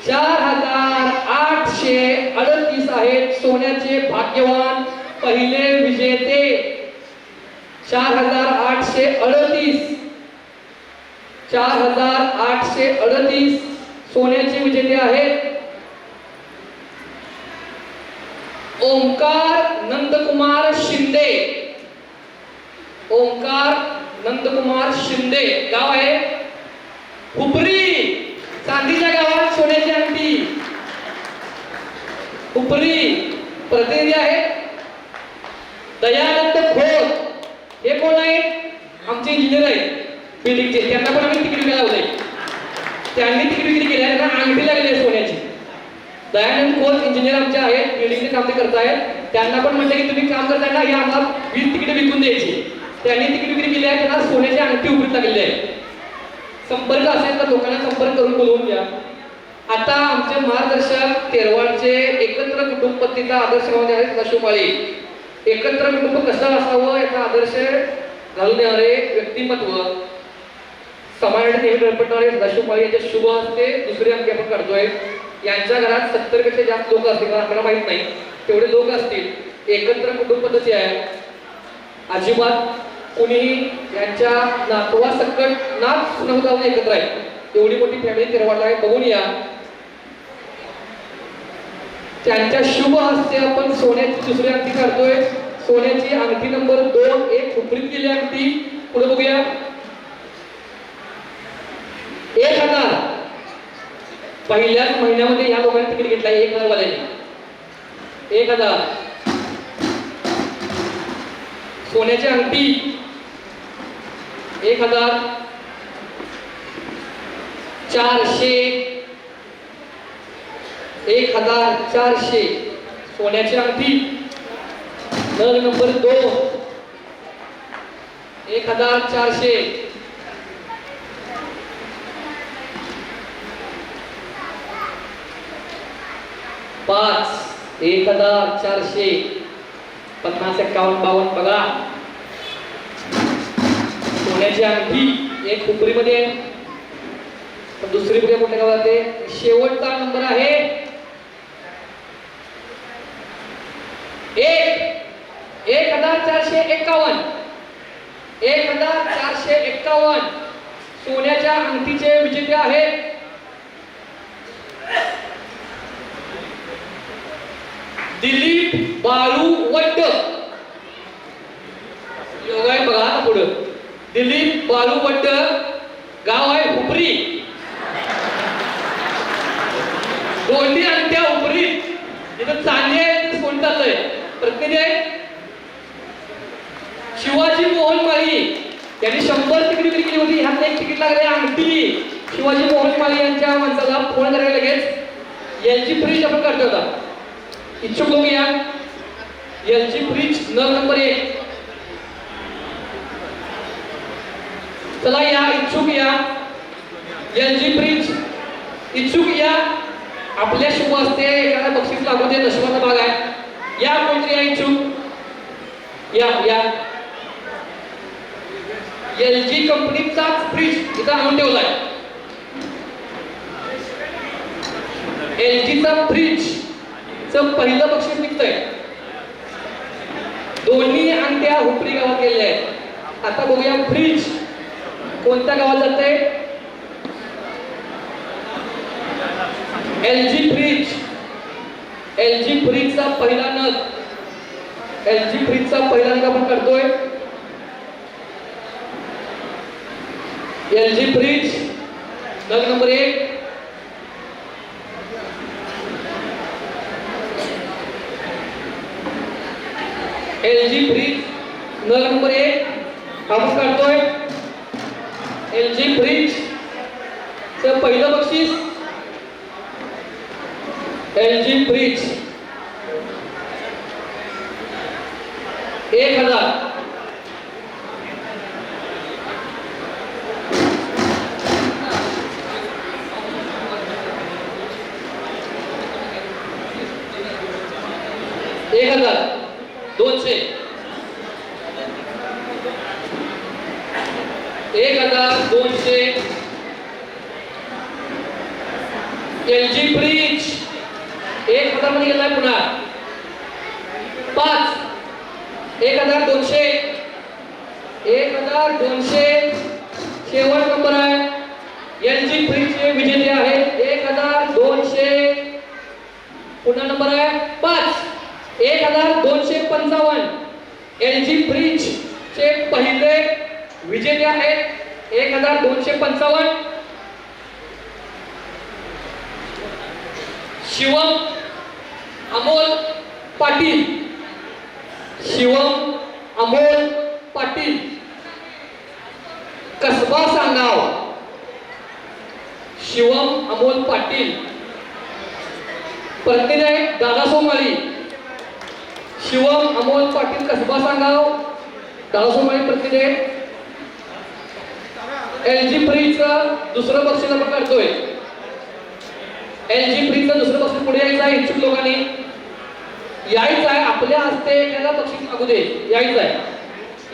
4,838 आहेत सोन्याचे भाग्यवान पहिले विजेते. 4,838. 4,838 सोन्याचे विजेते आहेत. ओंकार नंदकुमार शिंदे. ओंकार नंदकुमार शिंदे. गाव आहे हुपरी. चांदीच्या गावात सोन्याची अंगठी. हुपरी. प्रतिनिधी आहे दयानंद खोत. हे कोण आहेत? आमचे इंजिनियर आहेत बिल्डिंगचे. त्यांना पण आम्ही तिकीट विकायला लावलंय. त्यांनी तिकीट विक्री केली आहे. त्यांना अंगठी लागली आहे सोन्याची. दयानंद खोत इंजिनियर आमचे आहेत, बिल्डिंगचे काम ते करतायत. त्यांना पण म्हटलं की तुम्ही काम करताय ना, हे आम्हाला 20 तिकीट विकून द्यायची. त्यांनी तिकीट विक्री केली आहे. त्यांना सोन्याची अंगठी उभीत लागलेली आहे. संपर्क असेल तर लोकांना संपर्क करून बोलवून घ्या. आता आमचे मार्गदर्शक तेरवाडचे एकत्र कुटुंब पद्धतीचा आदर्श लावून आहेत सदाशिवमाळी. एकत्र कुटुंब कसं असावं याचा आदर्श घालून देणारे व्यक्तिमत्व समाजाने नेहमी धडपडणारे सदाशिवमाळी यांचे शुभ हस्ते दुसरी अंकी आपण काढतोय. यांच्या घरात 70 पेक्षा जास्त लोक असतील, आपल्याला माहित नाही तेवढे लोक असतील. एकत्र कुटुंब पद्धती आहे. अजिबात कुणीही यांच्या नातवा सकट नात सुनवताना एकत्र आहे. एवढी मोठी फॅमिली तेरवाडला आहे. बघून या. त्यांच्या शुभ हस्ते आपण सोन्याची दुसरी अंगठी काढतोय. सोन्याची अंगठी नंबर 2. एक हुपरीत गेली अंगठी. पुढे बघूया. 1,000. पहिल्याच महिन्यामध्ये या लोकांनी तिकीट घेतलंय 1,000 वाल्यांनी. 1,000. सोन्याची अंगठी 1,000. 400. 1,400 सोन्याची अंगठी. नग नंबर 2. 1,400. 5. 1,400. 50, 51, 52. बघा सोन्याची अंगठी एक खुपरीमध्ये पण दुसरी पुढे कुठल्या गावात आहे? शेवटचा नंबर आहे 1451. 1451 सोन्याच्या अंगठीचे विजेते आहेत दिलीप बाळू वड्ड. योग आहे बघा आता पुढं. दिलीप बाळू वड्ड, गाव आहे हुपरी. दोंडी आणि त्या हुपरी इथं चांदी आहे, सोन चाललंय. प्रतिनिधी आहे शिवाजी मोहन माळी. त्यांनी 100 तिकीट विक्री केली होती. ह्यात एक तिकीट लागले अंगठी. शिवाजी मोहन माळी यांच्या माणसाला फोन करायला लगेच एलजी फ्रीज आपण काढतो होता. इच्छुक लोक या. एलजी फ्रीज नग नंबर 1. चला या, इच्छुक या. एलजी फ्रीज इच्छुक या. आपल्या शुभ असते एखादा बक्षीस लागू दे, नशिबाचा भाग आहे. या कोणतरी या इच्छुक या. या एलजी कंपनीचाच फ्रीज इथं आणून ठेवलाय. एलजीचा फ्रीज पहिलं बक्षीस निघतंय. दोन्ही अंगठ्या हुपरी गावात गेलेल्या आहेत. आता बघूया फ्रीज कोणत्या गावात जातंय. LG fridge. एलजी फ्रीजचा पहिला नग. एलजी फ्रीजचा पहिला नग आपण करतोय. एलजी फ्रीज नग नंबर 1. एलजी फ्रीज नग नंबर 1 आपण काढतोय. एलजी फ्रीज च पहिलं बक्षीस. LG fridge 1000. $200. 1200. एलजी फ्रीज 1000 मध्ये गेलाय पुन्हा. 5. 1200. 1200 शेवट नंबर आहे. एलजी फ्रीजचे विजेते आहेत 1200. पुन्हा नंबर आहे 5. 1255. एलजी फ्रीज चे पहिले विजेते आहेत 1255. शिवम अमोल पाटील. शिवम अमोल पाटील, कसबा सांगाव. शिवम अमोल पाटील. प्रतिनिधी आहे दादासो माळी. शिवम अमोल पाटील, कसबा सांगाव, दादासो माळी प्रतिनिधी आहे. एलजी फ्रीजचं दुसरं बक्षीस आपण करतोय. एलजी फ्रीजचं दुसरं बक्षीस पुढे यायचं आहे. इच्छुक लोकांनी यायचं आहे. आपल्या हस्ते एखादा बक्षीस लागू दे. यायचं आहे.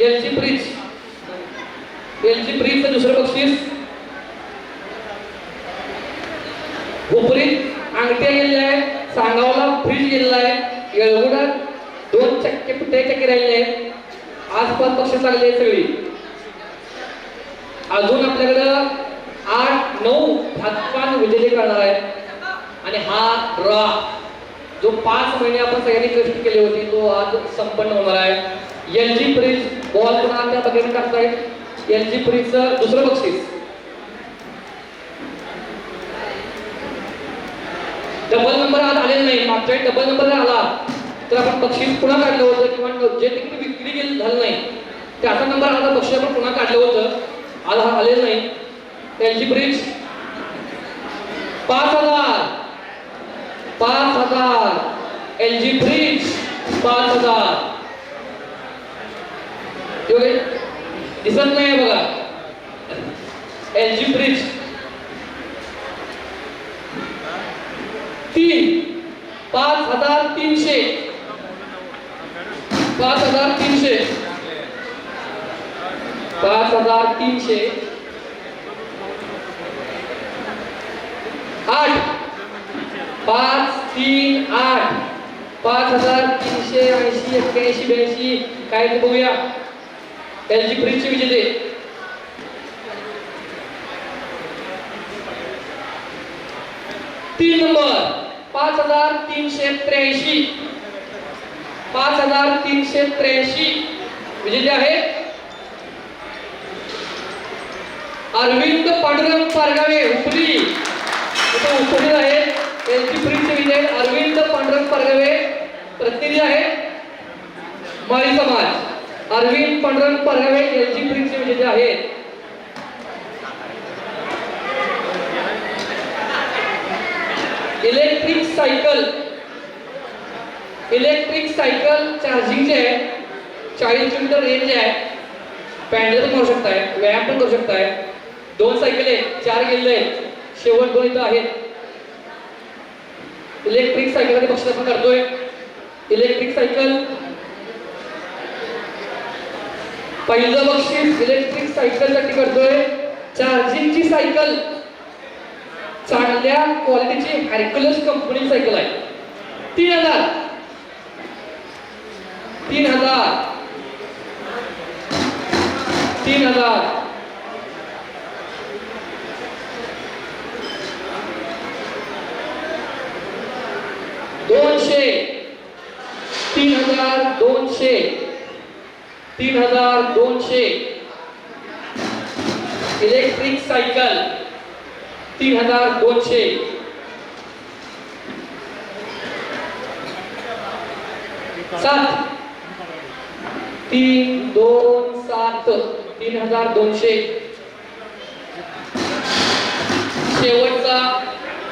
LG fridge. एलजी फ्रीजचं दुसरं बक्षीस. हुपरीत अंगठ्या गेलेल्या आहे. सांगावला फ्रीज गेलेला आहे. येळगुडात 2 चक्के पिठे चक्के राहिले आहेत. आसपास बक्षीस लागले सगळी. अजून आपल्याकडं 8-9 भातपान विजेते करणार आहेत. आणि हा ड्रॉ जो 5 महिने आपण सगळ्यांनी कष्ट केले होते तो आज संपन्न होणार आहे. एलजी फ्रीज बॉल पुन्हा त्या बकेट टाकतायत. एलजी फ्रीजचं दुसरं बक्षीस. डबल नंबर आज आलेला नाही. मागच्या डबल नंबर आला तर आपण बक्षीस पुन्हा काढलं होतं किंवा जे तिकीट विक्री केलं झालं नाही त्याचा नंबर आला बक्षीस आपण पुन्हा काढलं होतं. आज हा आलेला नाही. LG fridge 5000. 5000. LG fridge 5000. दिसत नाही बघा. LG fridge 3. 5300. 5300. 5300. 8 5 3 8 5380 81 82 काय ते बघूया. LG फ्रीजचे विजेते तीन नंबर 5383 5383 विजेते आहेत अरविंद पांडुरंग पारगावे उपरी इथे उपस्थित आहेत. LG फ्रीजचे विजय अरविंद पांडुरंग पारगावे प्रतिनिधी आहेत माळी समाज. अरविंद पांडुरंग पारगावे LG फ्रीजचे विजेते आहेत. इलेक्ट्रिक सायकल चार्जिंगचे आहे. 40 किलोमीटर रेंज आहे. पॅन्डल पण करू शकताय, व्यायाम पण करू शकताय. 2 सायकल आहेत, 4 गेलेले आहेत, शेवट 2 इथं आहेत. इलेक्ट्रिक सायकल बक्षीस आपण करतोय. इलेक्ट्रिक सायकल पहिलं बक्षीस इलेक्ट्रिक सायकल साठी करतोय. चार्जिंगची सायकल चांगल्या क्वालिटीची हॅरक्युलस कंपनी सायकल आहे. 3000 3000 3000 200 3200 3200 इलेक्ट्रिक सायकल 3200 7 3 2 7 3200 शेवटचा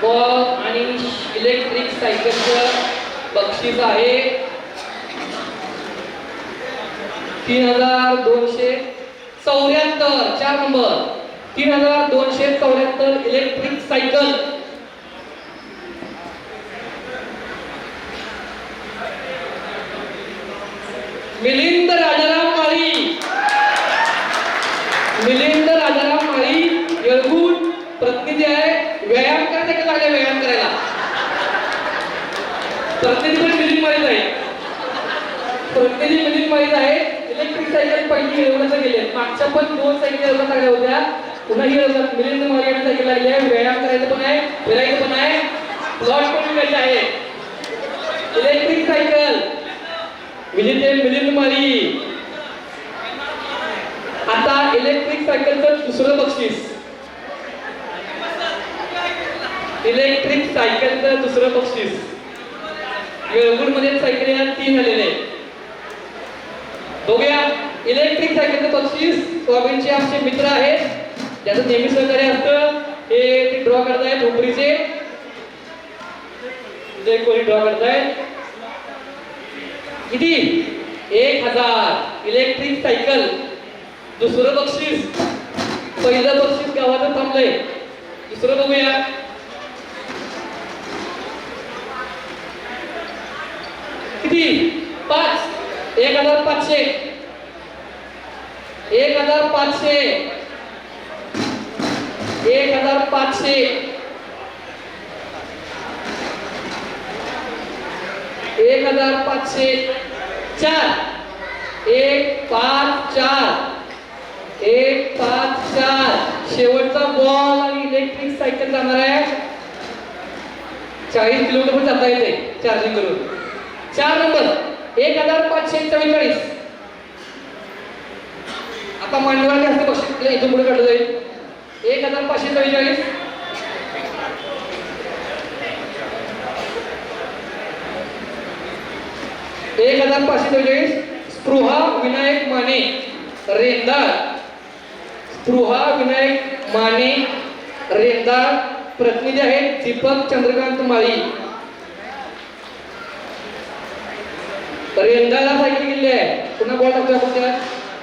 बॉल आणि इलेक्ट्रिक सायकलचं बक्षीस आहे 3274 4 number 3274 electric cycle. Milind Rajaram Mali Yelgud प्रतिनिधी आहे. व्यायाम करायला लागले, व्यायाम करायला प्रतिनिधी पण मिलिंद माळीच आहे. प्रतिनिधी मिलिंद माळीच आहे. इलेक्ट्रिक सायकल पहिली येळगुणाचं गेले. मागच्या पण 2 सायकल येळगुणात लागल्या होत्या. पुन्हा ही मिलिंद माळी यांना सायकल लागली आहे. व्यायाम करायचं पण आहे, फिरायचं पण आहे, प्लॉट पण विकायचं आहे. इलेक्ट्रिक सायकल विजेते मिलिंद माळी. आता इलेक्ट्रिक सायकलचं दुसरं बक्षीस इलेक्ट्रिक सायकलचं दुसरं बक्षीस येळगुण मध्ये सायकल या 3 झालेले बघूया. इलेक्ट्रिक सायकलचं बक्षीस सोयाबीनचे आमचे मित्र आहेत ज्याचं नेहमी सहकार्य असतं. हे ड्रॉ करतायत उपरीचे जे कोणी ड्रॉ करतायत. किती 1000 इलेक्ट्रिक सायकल. दुसरं बक्षीस पहिलं बक्षीस गावाचं थांबलंय. दुसरं बघूया. किती 5 1500 1500 1500 1500 4 154 154 शेवटचा बॉल आणि इलेक्ट्रिक सायकल जाणार आहे. 40 किलोमीटर पण जाता येते चार्जिंग करून. 4 नंबर 1544. आता मांडवाचे हस्ते बक्षीस इथून पुढे काढलं जाईल. 1544 1544 स्पृहा विनायक माने रेंदाळ. स्पृहा विनायक माने रेंदाळ प्रतिनिधी आहेत दीपक चंद्रकांत माळी. रेंदाळला सायकल गेली आहे. पुन्हा बॉल टाकतोय आपण त्यात.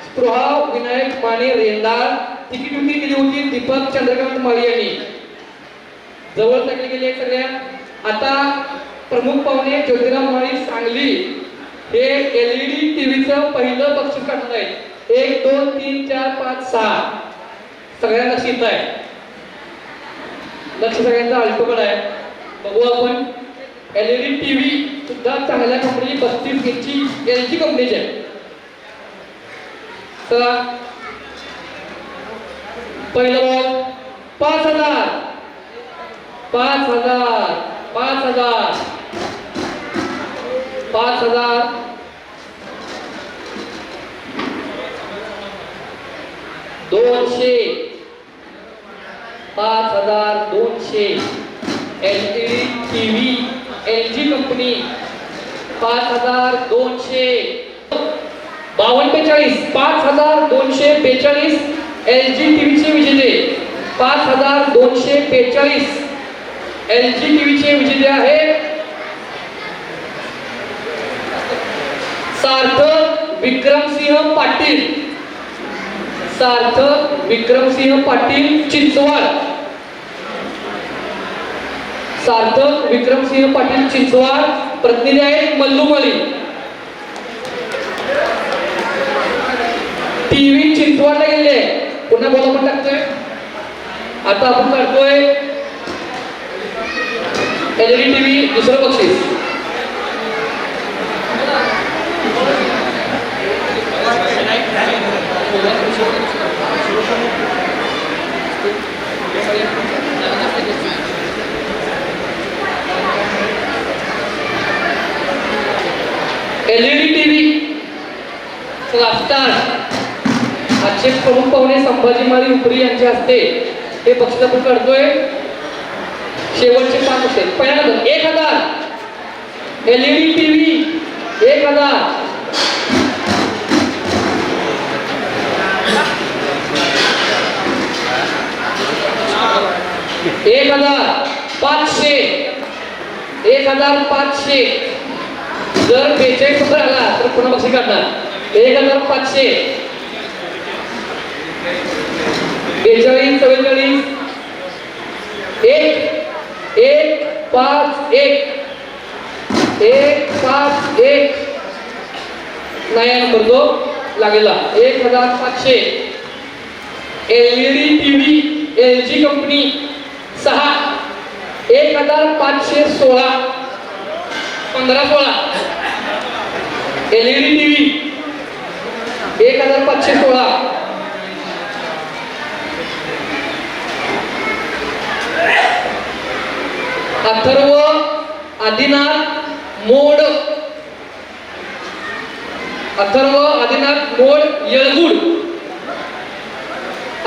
स्पृहा विनायक माने रेंदाळ. तिकीट विक्री केली होती दीपक चंद्रकांत माळी यांनी. जवळ सायकल गेली आहे सगळ्या. आता प्रमुख पाहुणे ज्योतिराव माळी सांगली हे LED टीव्हीचं पहिलं बक्षीस काढत आहेत. 1 2 3 4 5 6 सगळ्यांना शीत आहे. लक्ष सगळ्यांचा अल्टोकडे आहे. बघू आपण LED TV सुद्धा चांगल्या कंपनीची 32 इंची LG कंपनीची आहे. चला पहिला ball 5,000 5,000 5,000 5,000 200 5,200 LED TV LG company 5,200 5242 5,242 LG TV चे विजेते 5,242 LG TV चे विजेते आहेत सार्थक विक्रमसिंह पाटील. सार्थक विक्रमसिंह पाटील चिंचवड. सार्थक विक्रमसिंह पाटील चिंचवड. प्रतिनिधी आहेत मल्लूमली. टीव्ही चिंचवडला गेले. पुन्हा बोला पण टाकतोय. आता आपण काढतोय LED TV दुसरं बक्षीस. LED TV क्राफ्टर आजचे प्रमुख पाहुणे संभाजी माळी उपरी यांच्या हस्ते हे बक्षीस आपण काढतोय. शेवटचे 5 असेल. पहिला नंबर 1,000 LED TV 1,000 1,500 1,500 जर 42 नंबर आला तर पुन्हा बक्षीस काढणार. 1,500 42 44 1,5,1 नया नंबर तो लागेला. 1,500 LED TV LG company 6 1,516 15-16 LED TV 1,516 Atharva Adinath Mod. Atharva Adinath Mod Yelgud.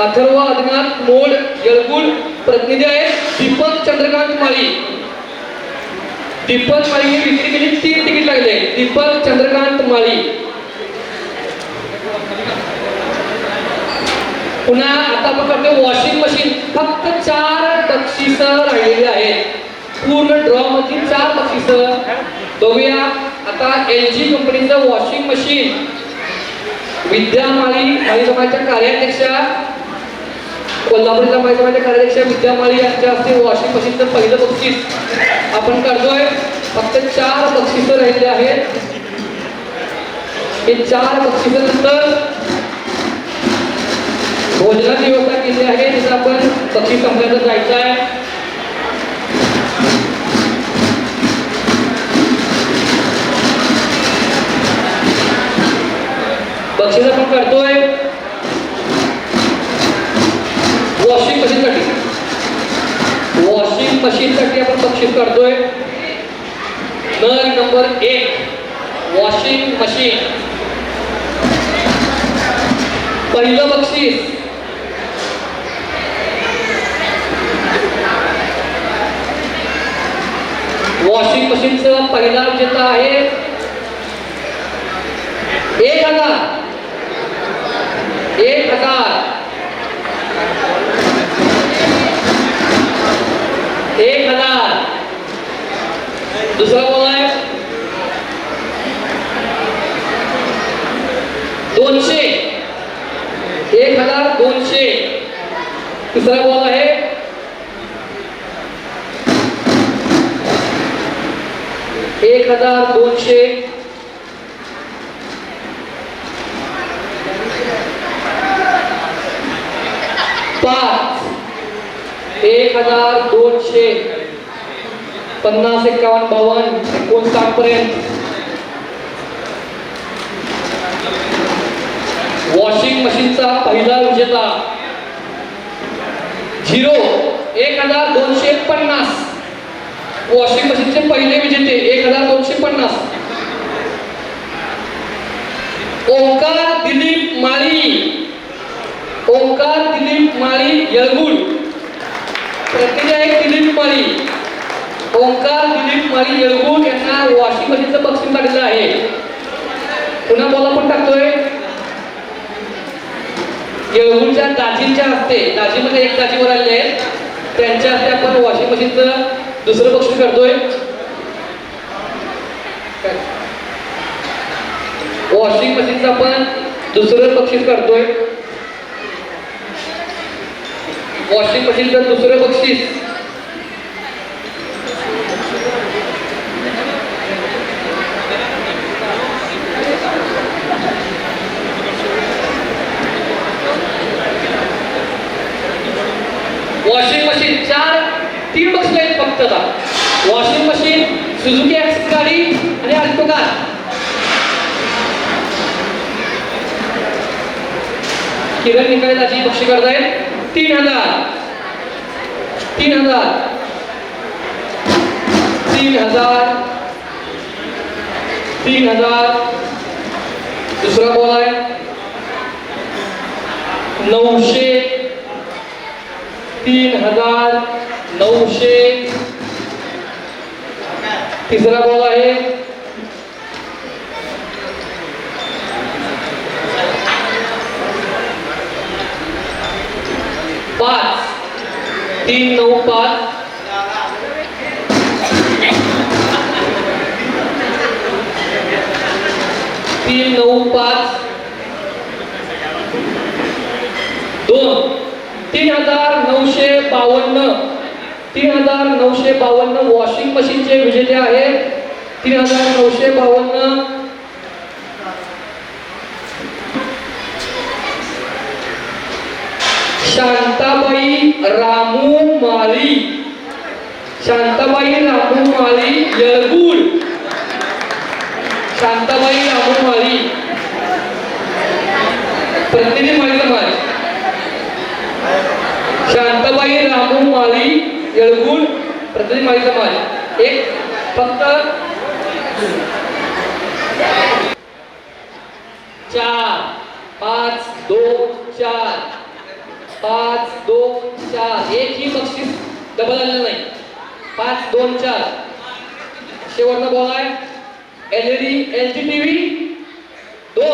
Atharva Adinath Mod Yelgud. प्रतिनिधी आहेत दीपक चंद्रकांत माळी. दीपक माळी विक्री केली 3 तिकीट लागले. दीपक चंद्रकांत माळी. पुन्हा आता आपण करतो वॉशिंग मशीन. फक्त 4 बक्षीस राहिलेली आहेत. पूर्ण ड्रॉ मध्ये 4 बक्षीस. बघूया आता LG कंपनीचं वॉशिंग मशीन. विद्या माळी माळी समाजाच्या कार्याध्यक्षा कोल्हापूर जिल्हा माळी समाजाच्या कार्याध्यक्षा विद्या माळी यांच्या हस्ते वॉशिंग मशीनचं पहिलं बक्षीस आपण काढतोय. फक्त 4 बक्षीस राहिलेले आहेत. हे 4 बक्षिसानंतर भोजनाची व्यवस्था केली आहे. तिथं आपण बक्षीस संपल्यानंतर जायचं आहे. बक्षीस आपण काढतोय वॉशिंग मशीनसाठी. वॉशिंग मशीनसाठी आपण बक्षीस काढतोय. नग नंबर 1 वॉशिंग मशीन. पहिलं बक्षीस वॉशिंग मशीनचं पहिला विजेता आहे 1,000 दुसरा बॉल आहे 200 1,200. तिसरा बॉल आहे 1,200. पाच 1 1250, 51, 52, 59 पर्यंत. वॉशिंग मशीनचा पहिला विजेता 1250. वॉशिंग मशीनचे पहिले विजेते 1250. ओंकार दिलीप माळी येळगुड. प्रतिनिधी आहे दिलीप माळी. ओंकार दिलीप माळी येळगुड यांना वॉशिंग मशीनचं बक्षीस काढलेलं आहे. पुन्हा बोला पण टाकतोय. येळगुडच्या दाजींच्या हस्ते, दाजीमध्ये एक दाजीवर आलेले आहेत, त्यांच्या हस्ते आपण वॉशिंग मशीनचं दुसरं बक्षीस करतोय. वॉशिंग मशीनचं आपण दुसरं बक्षीस करतोय. वॉशिंग मशीनचं दुसरं बक्षीस वॉशिंग मशीन 3 बक्षीस आहेत फक्त. आता वॉशिंग मशीन, सुझुकी ॲक्सेस गाडी आणि अल्टो कार. किरण निकाळे दाजी बक्षीस करतायत 3000. दुसरा बॉल आहे 900. 3900. तिसरा बॉल आहे 5. 395. 395. 2. 3952. 3952 वॉशिंग मशीनचे विजेते आहेत. 3952. शांताबाई रामू माळी येळगुड. शांताबाई रामू माळी प्रतिनिधी माळी समाज. शांताबाई रामू माळी येळगुड प्रतिनिधी माळी समाज. एक फक्त 4 5 2 4 5 2 4. एकही बक्षीस डबल आलेलं नाही. 5 2 4. शेवटचा बॉल आहे LED LG TV 2.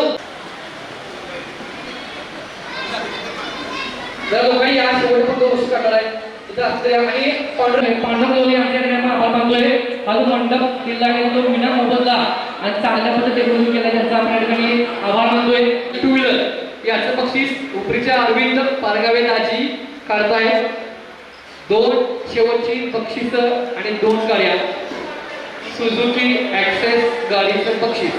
जर लोकांनी या शेवटच्या पण 2 बक्षीस काढणार आहे. इथं असते आणि पांढरा बोलले आमच्याकडे आभार मानतोय. हा जो मंडप दिला आहे तो विना मोबदला आणि चांगल्या पद्धतीने केला त्यांचा आपल्या ठिकाणी आभार मानतोय. 2 व्हीलर याचं बक्षीस उपरीच्या अरविंद पारगावे दाजी काढतायत. 2 शेवटची बक्षीस आणि 2 गाड्या. सुझुकी ॲक्सेस गाडीचं बक्षीस.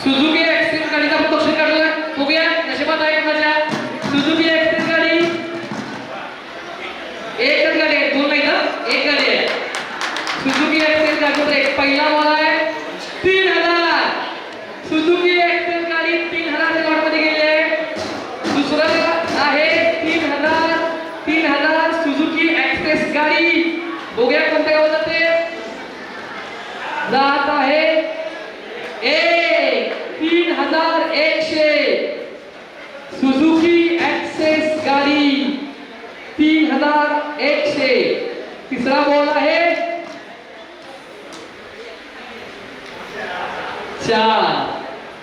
सुझुकी ॲक्सेस गाडीचा आपण बक्षीस काढला. बघूया नशिबात आहे माझ्या. सुझुकी ॲक्सेस गाडी. एकच गाडी आहे, 2 नाही ना, एक गाडी आहे. सुझुकी ॲक्सेस गाडी पहिला बॉल आहे 3000. सुझुकी ॲक्सेस गाडी 3000 च्या लॉटमध्ये गेली आहे. दुसरा आहे 3000 सुझुकी ॲक्सेस गाडी. बघूया कोणत्या गावात जाते. जात आहे 3100. सुझुकी ॲक्सेस गाडी 3100. तिसरा बॉल आहे 4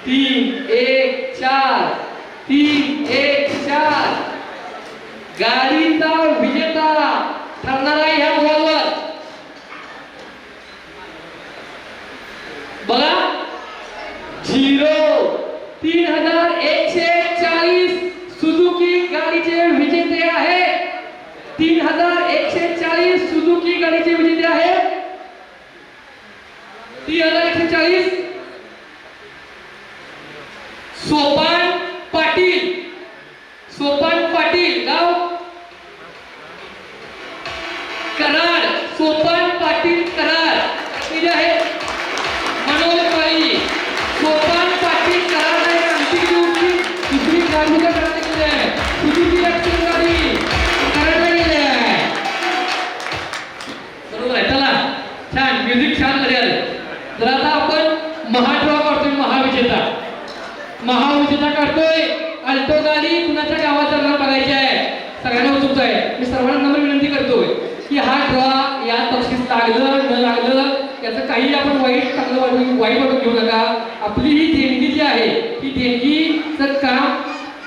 3 1 4. 3 1 4. गाडीचा विजेता ठरणार आहे ह्या बॉलवर. बघा 3140. सुझुकी गाडीचे विजेते आहे 3140. सुझुकी गाडीचे विजेते आहे 3140 सोपान पाटील. सोपान पाटील गाव कराड. सोपान पाटील कराड किती आहे. मनोज काळी. सोपान पाटील कराड आहे. आमची किती होती. दुसरी गाडीला कराड गेले आहे. सुजुकी ॲक्शन गाडी कराडला गेले आहे. बरोबर आहे. चला छान म्युझिक छान मध्ये आले. तर आता आपण महाड्रॉ काढतोय. महाविजेता काढतोय. अल्टो गाडी कुणाच्या गावाचा नाव बघायचे आहे. सगळ्यांना उत्सुक आहे. मी सर्वांना नम्र विनंती करतोय की हा ड्रॉ या बक्षीस लागलं न लागलं याचं काही आपण वाईट वाटून घेऊ नका. आपली ही देणगी जी आहे ही देणगीचं काम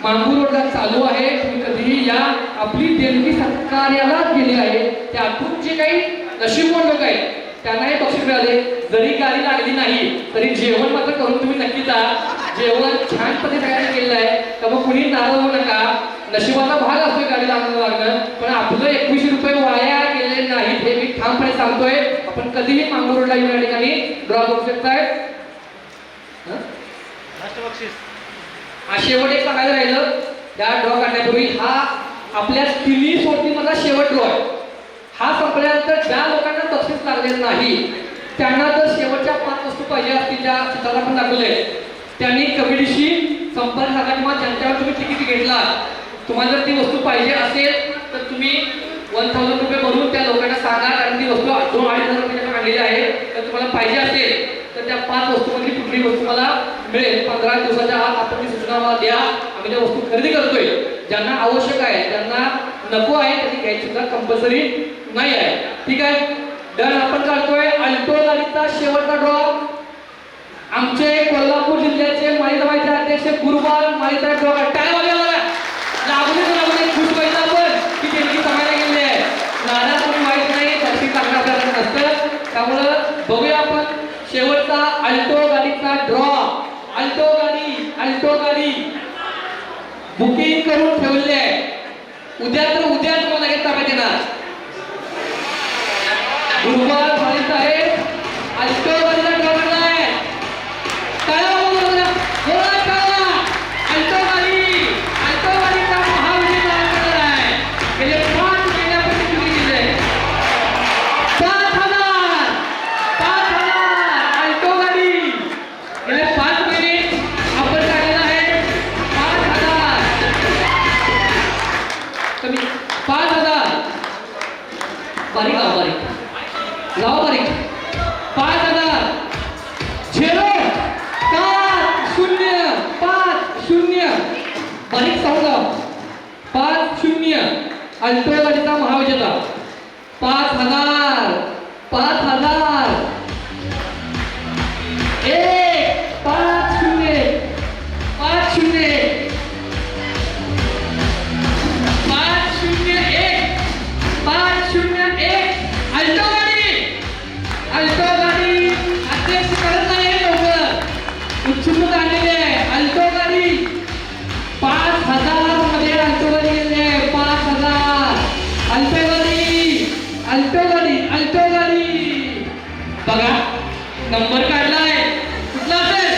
मांगूर रोडला चालू आहे. तुम्ही कधीही या. आपली देणगी सत्कार्यालाच गेली आहे. त्यातून जे काही नशीबवान लोक आहेत त्यांना हे बक्षीस मिळाले. जरी गाडी लागली नाही तरी जेवण मात्र करून तुम्ही नक्की जा. जेवण छान पद्धतीने सगळ्यांनी केलेलं आहे. त्यामुळे कुणी नाराज होऊ नका. नशिबाचा भाग असतोय गाडी लागणं पण आपलं 21 रुपये वाया गेले नाहीत हे मी ठामपणे सांगतोय. आपण कधीही मांगूर रोडला येऊन या ठिकाणी ड्रॉ करू शकताय. हा शेवट एक सांगायला राहिलं. त्या ड्रॉ काढण्यापूर्वी हा आपल्या तिन्ही सोडतीमधला शेवट ड्रॉ आहे. हा संपल्यानंतर ज्या लोकांना बक्षीस लागले नाही त्यांना जर शेवटच्या 5 वस्तू पाहिजे असतील ज्या चित्राला आपण दाखवलंय त्यांनी कमिटीशी संपर्क साधा किंवा ज्यांच्यावर तुम्ही तिकीट घेतला तुम्हाला जर ती वस्तू पाहिजे असेल तर तुम्ही 1000 रुपये भरून त्या लोकांना सांगा. कारण ती वस्तू 2-2.5 रुपयाच्या आणलेली आहे. तर तुम्हाला पाहिजे असेल तर त्या 5 वस्तूमधली कुठली वस्तू मला मिळेल. 15 दिवसाच्या आत आपण ती सूचना मला द्या. आम्ही त्या वस्तू खरेदी करतोय. ज्यांना आवश्यक आहे ज्यांना नको आहे त्यांनी घ्यायची सुद्धा कंपल्सरी नाही आहे. ठीक आहे. डन. आपण काढतोय अल्टो गाडीचा शेवटचा ड्रॉ. आमचे कोल्हापूर जिल्ह्याचे माजी सभाचे अध्यक्ष गुरुबाल माजी ड्रॉ लागून खुश व्हायचं आपण की देणगी समायला गेली आहे. नाराज कोणी वाईट नाही. त्याची चांगलं आपल्याला नसतं. त्यामुळं बघूया आपण शेवटचा अल्टो गाडीचा ड्रॉ. अल्टो गाडी बुकिंग करून ठेवली आहे. उद्या तुम्हाला घेता पाहिजे ना. गुरुवार माहित आहे अल्टो गाडीला ड्रॉ करणार आहे. अल्टो गाडीचा महाविजेता करणार आहे. गेले 5 महिन्यापासून तुम्ही दिले 5,000 अल्टो गाडी. गेले 5 महिने आपण काढलेला आहे 5,000 कमी 5,000 बारीक लावा बारीक 5,000 0-7-0-5-0 बारीक साऊंड लावा. 5-0 अल्टो गाडीचा महाविजेता 5,000 1 5-0 5-0 5-0-1 5-0-1 अल्टो गाडी अध्यक्ष करत नाही लवकर उत्सुक आलेली आहे. अल्टो गाडी 5,000 मध्ये अल्टो गाडी गेली आहे. 5,000 अल्टो गाडी बघा नंबर काढलाय. कुठला असेल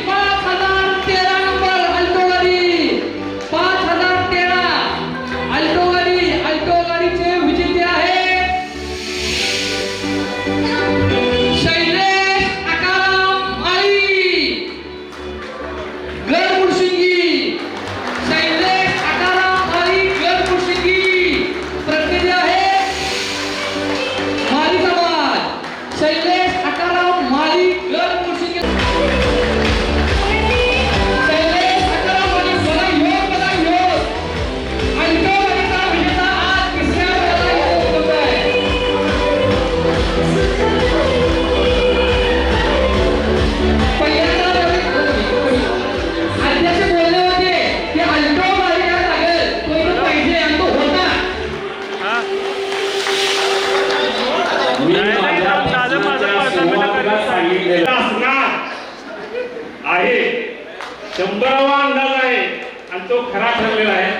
5,013 नंबर अल्टो गाडी 5,013 अल्टो गाडीचे विजेते आहे शैलेश आकाराम माळी गडमुडशिंगी. शैलेश आकाराम माळी गडमुडशिंगी प्रतिनिधी आहे माळी समाज. शैलेश आकाराम माळी गडमुडशिंगी. शैलेश आकाराम माळी बघा योग अल्टो गाडीचा विजेता आज 3ऱ्या पदाला होत आहे. पहिल्यांदा अध्यक्ष बोलले होते की अल्टो गाडीला लागेल तो इथं पाहिजे आणि तो होता. सांगितलेलं असणार आहे 100वा अंदाज आहे आणि तो खरा ठरलेला आहे.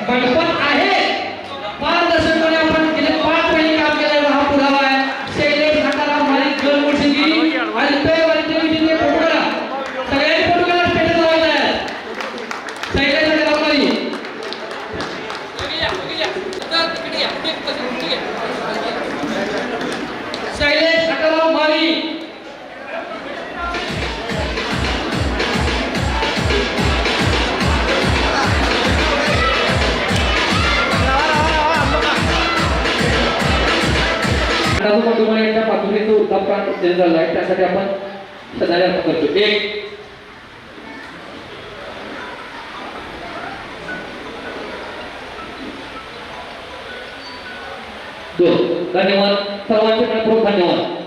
गणपत आहे पारदर्शकपणे आपण केले राजू मंडुमाळे यांच्या पातुरीचं उत्तम काम केलं झालं आहे, त्यासाठी आपण श्रद्धांजली अर्पण करतो. 1 2 धन्यवाद सर्वांचे मनपूर्वक धन्यवाद.